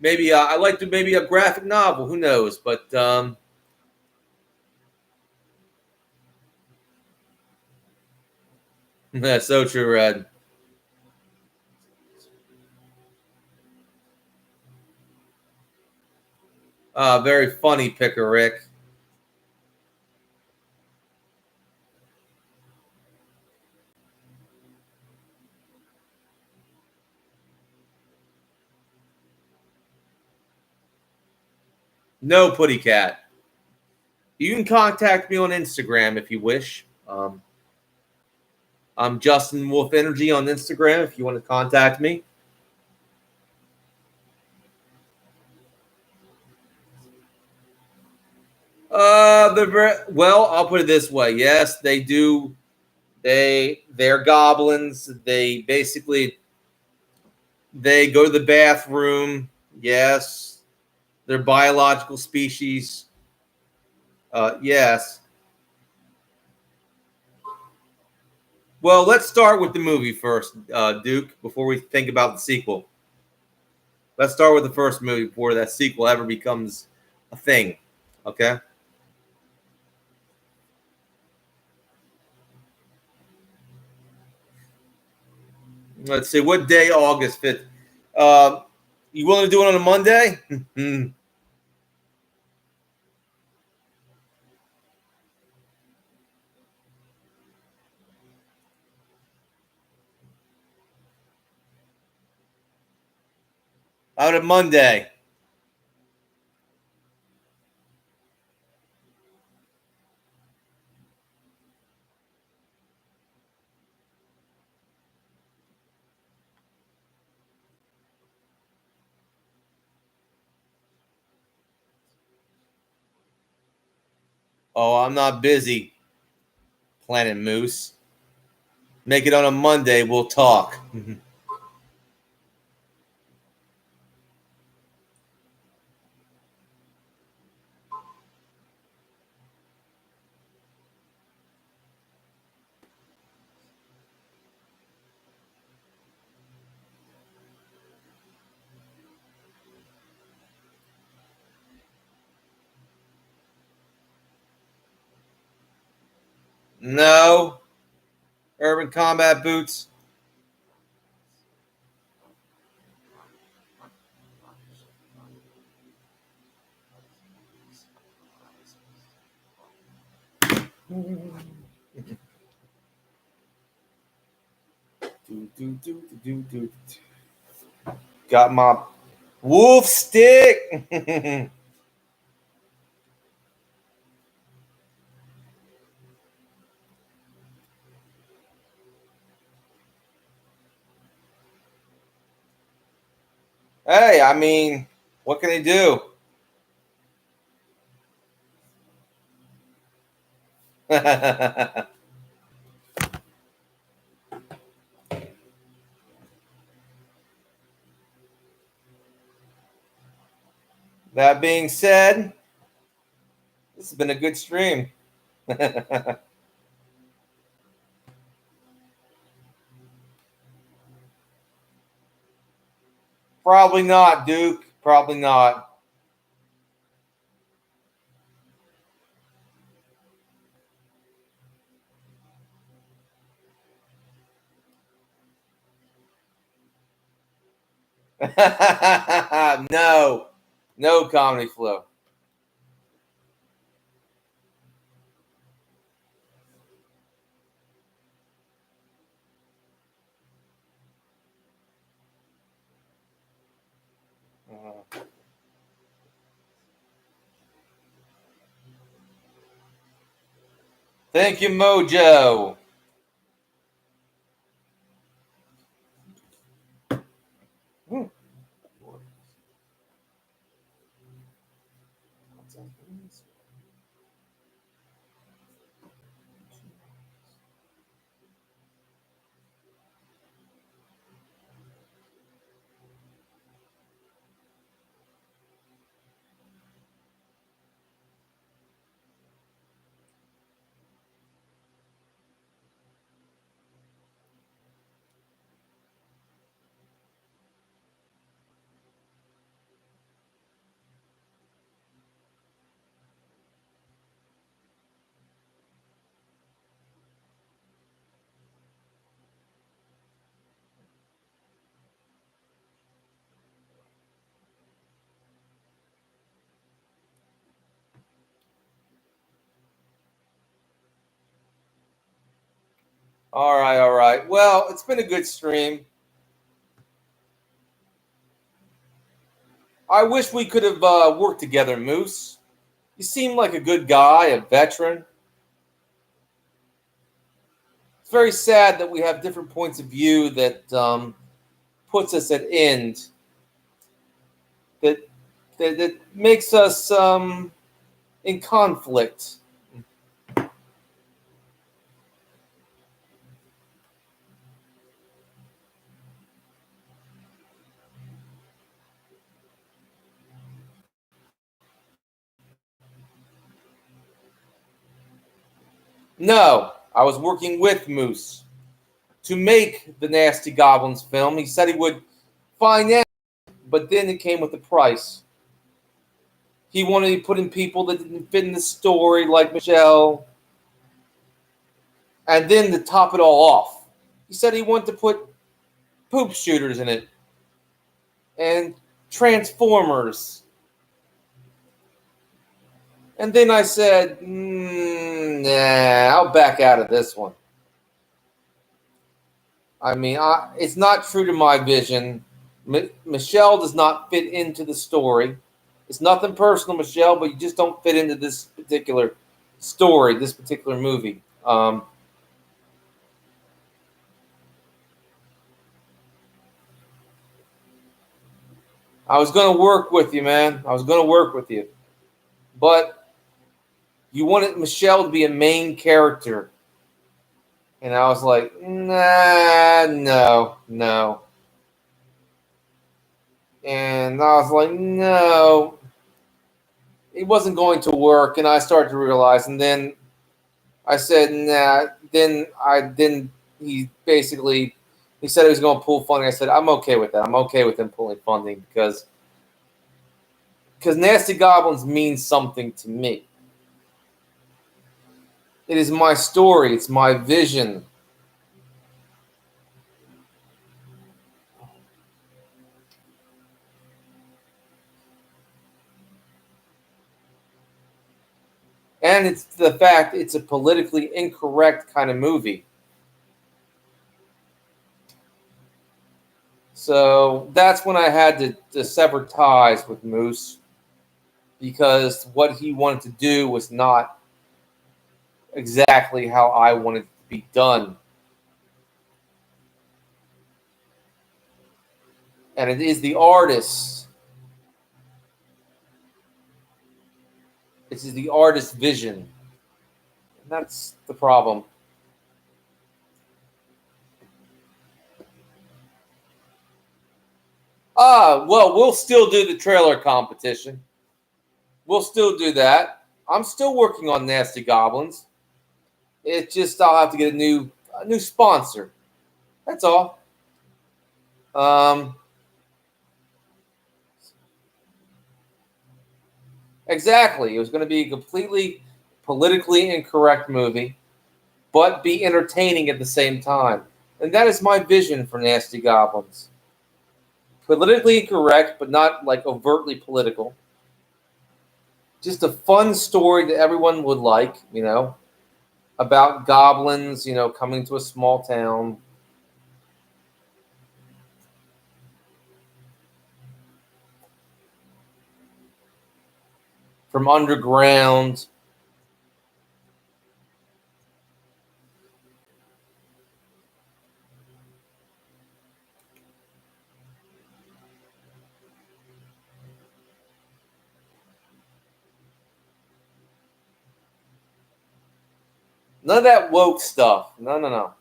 Maybe I like to maybe a graphic novel. Who knows? But that's so true, Red. Very funny, Picker Rick. No, Putty Cat. You can contact me on Instagram if you wish. I'm Justin Wolf Energy on Instagram if you want to contact me. Well, I'll put it this way. Yes, they do. They're goblins. They go to the bathroom. Yes, they're biological species. Yes. Well, let's start with the movie first, Duke, before we think about the sequel. Let's start with the first movie before that sequel ever becomes a thing. Okay? Let's see. What day, August 5th? You willing to do it on a Monday? Out of Monday. Oh, I'm not busy, Planet Moose. Make it on a Monday. We'll talk. No. Urban combat boots. Got my wolf stick. Hey, I mean, what can he do? That being said, this has been a good stream. Probably not, Duke. Probably not. No. No comedy flow. Thank you, Mojo. All right, all right. Well, it's been a good stream. I wish we could have worked together, Moose. You seem like a good guy, a veteran. It's very sad that we have different points of view that puts us at end. That makes us in conflict. No, I was working with Moose to make the Nasty Goblins film. He said he would finance, but then it came with a price. He wanted to put in people that didn't fit in the story, like Michelle. And then to top it all off, he said he wanted to put poop shooters in it and Transformers. And then I said, nah, I'll back out of this one. I mean, it's not true to my vision. Michelle does not fit into the story. It's nothing personal, Michelle, but you just don't fit into this particular story, this particular movie. I was going to work with you, man. I was going to work with you. But you wanted Michelle to be a main character. And I was like, nah, no, no. And I was like, no, it wasn't going to work. And I started to realize, and then I said, nah. Then I didn't. He basically he said he was going to pull funding. I said, I'm okay with that. I'm okay with him pulling funding because Nasty Goblins means something to me. It is my story. It's my vision. And it's the fact it's a politically incorrect kind of movie. So that's when I had to sever ties with Moose because what he wanted to do was not exactly how I wanted it to be done. And it is the artist. This is the artist's vision. And that's the problem. Well, we'll still do the trailer competition. We'll still do that. I'm still working on Nasty Goblins. It's just I'll have to get a new sponsor. That's all. Um, exactly. It was going to be a completely politically incorrect movie, but be entertaining at the same time. And that is my vision for Nasty Goblins. Politically incorrect, but not like overtly political. Just a fun story that everyone would like, about goblins, coming to a small town. From underground. None of that woke stuff. No, no, no.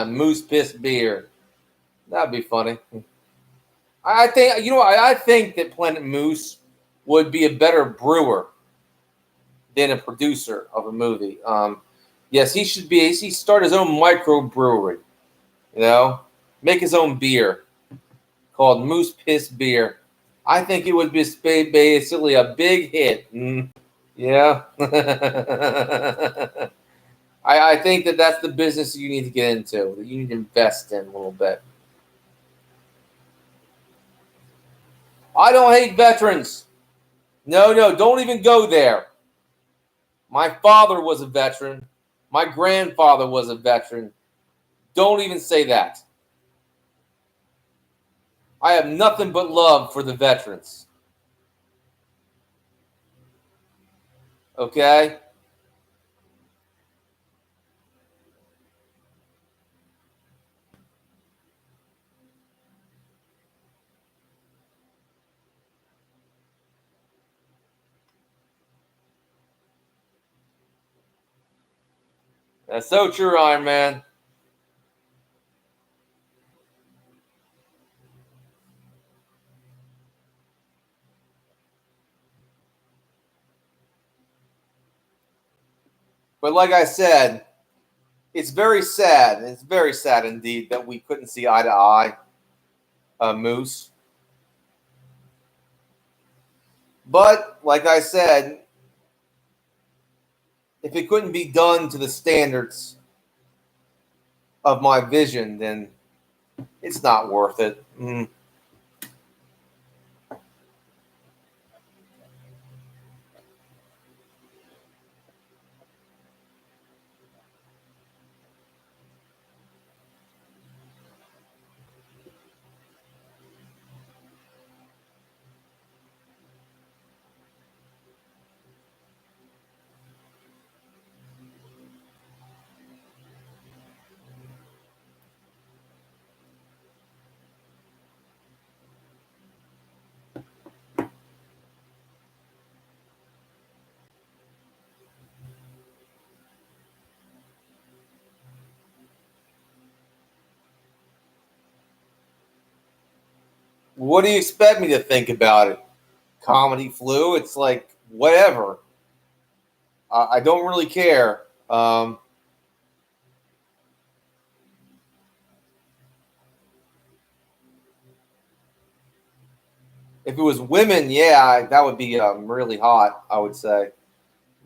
Moose piss beer. That'd be funny. I think I think that Planet Moose would be a better brewer than a producer of a movie. Yes, he should be. He start his own microbrewery. Make his own beer called Moose Piss Beer. I think it would be basically a big hit. Yeah. I think that's the business you need to get into, that you need to invest in a little bit. I don't hate veterans. No, no, don't even go there. My father was a veteran. My grandfather was a veteran. Don't even say that. I have nothing but love for the veterans. Okay? That's so true, Iron Man. But like I said, it's very sad. It's very sad indeed that we couldn't see eye to eye, Moose. But like I said, if it couldn't be done to the standards of my vision, then it's not worth it. What do you expect me to think about it? Comedy flu? It's like, whatever. I don't really care. If it was women, yeah, that would be really hot, I would say.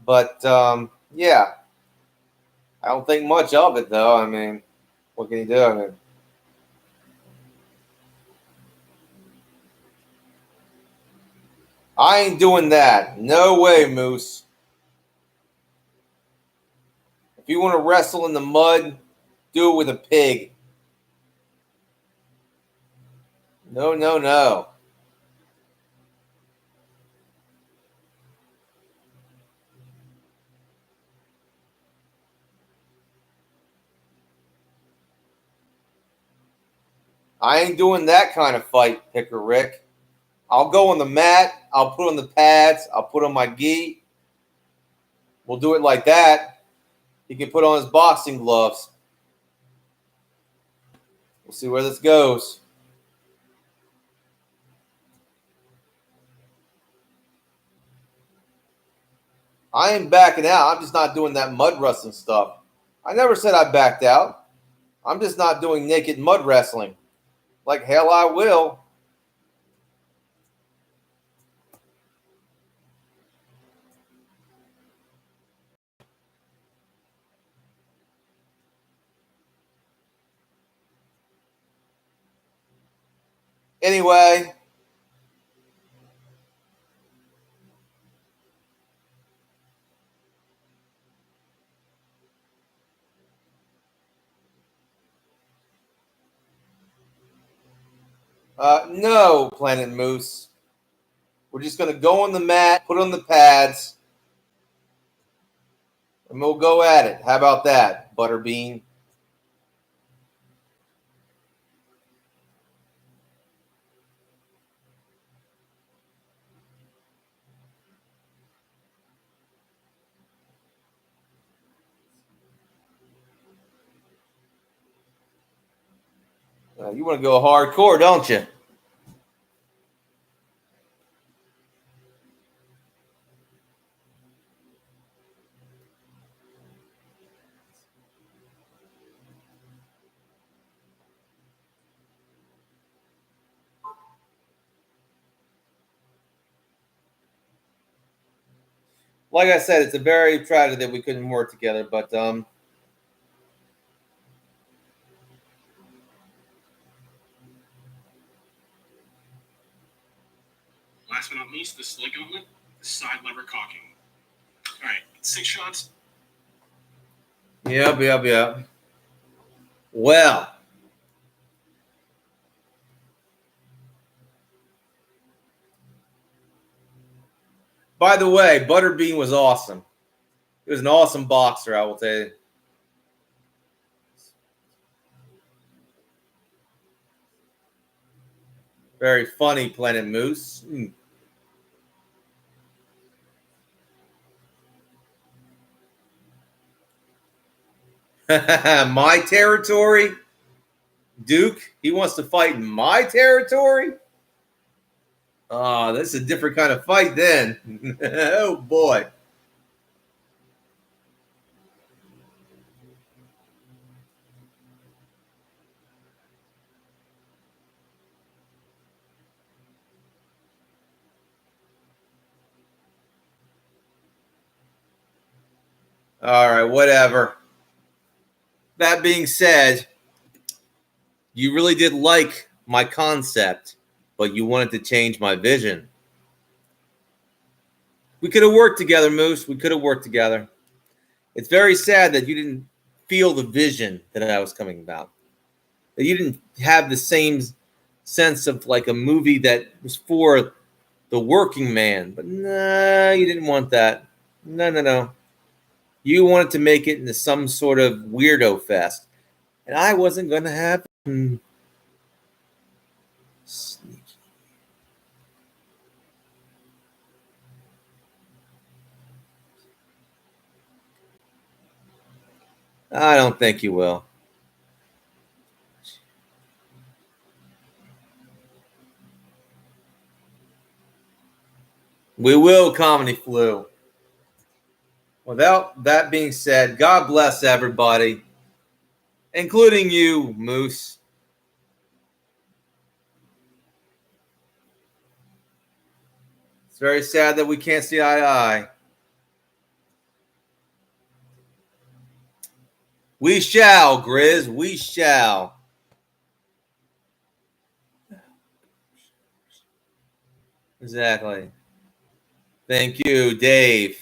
But yeah, I don't think much of it, though. I mean, what can you do? I mean, I ain't doing that. No way, Moose. If you want to wrestle in the mud, do it with a pig. No, no, no. I ain't doing that kind of fight, Picker Rick. I'll go on the mat. I'll put on the pads. I'll put on my gi. We'll do it like that. He can put on his boxing gloves. We'll see where this goes. I ain't backing out. I'm just not doing that mud wrestling stuff. I never said I backed out. I'm just not doing naked mud wrestling. Like hell I will. Anyway, no, Planet Moose. We're just going to go on the mat, put on the pads, and we'll go at it. How about that, Butterbean? You want to go hardcore, don't you? Like I said, it's a very tragedy that we couldn't work together, but last but not least, the sling gauntlet, the side lever cocking. All right, 6 shots. Yep. Well, by the way, Butterbean was awesome. He was an awesome boxer, I will tell you. Very funny, Planet Moose. My territory? Duke, he wants to fight in my territory? Oh, this is a different kind of fight then. Oh, boy. All right, whatever. That being said, you really did like my concept, but you wanted to change my vision. We could have worked together, Moose. We could have worked together. It's very sad that you didn't feel the vision that I was coming about. That you didn't have the same sense of like a movie that was for the working man. But nah, you didn't want that. No. You wanted to make it into some sort of weirdo fest. And I wasn't going to have sneaky. I don't think you will. We will, Comedy Flu. Without that being said, God bless everybody, including you, Moose. It's very sad that we can't see eye to eye. We shall, Grizz. We shall. Exactly. Thank you, Dave.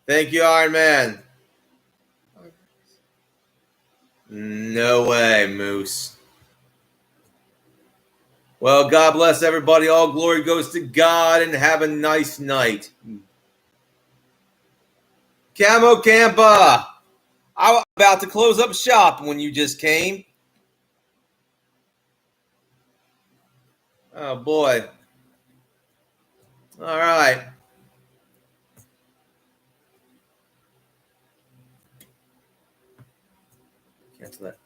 Thank you, Iron Man. No way, Moose. Well, God bless everybody. All glory goes to God, and have a nice night. Camo Campa. I was about to close up shop when you just came. Oh, boy. All right. Cancel that.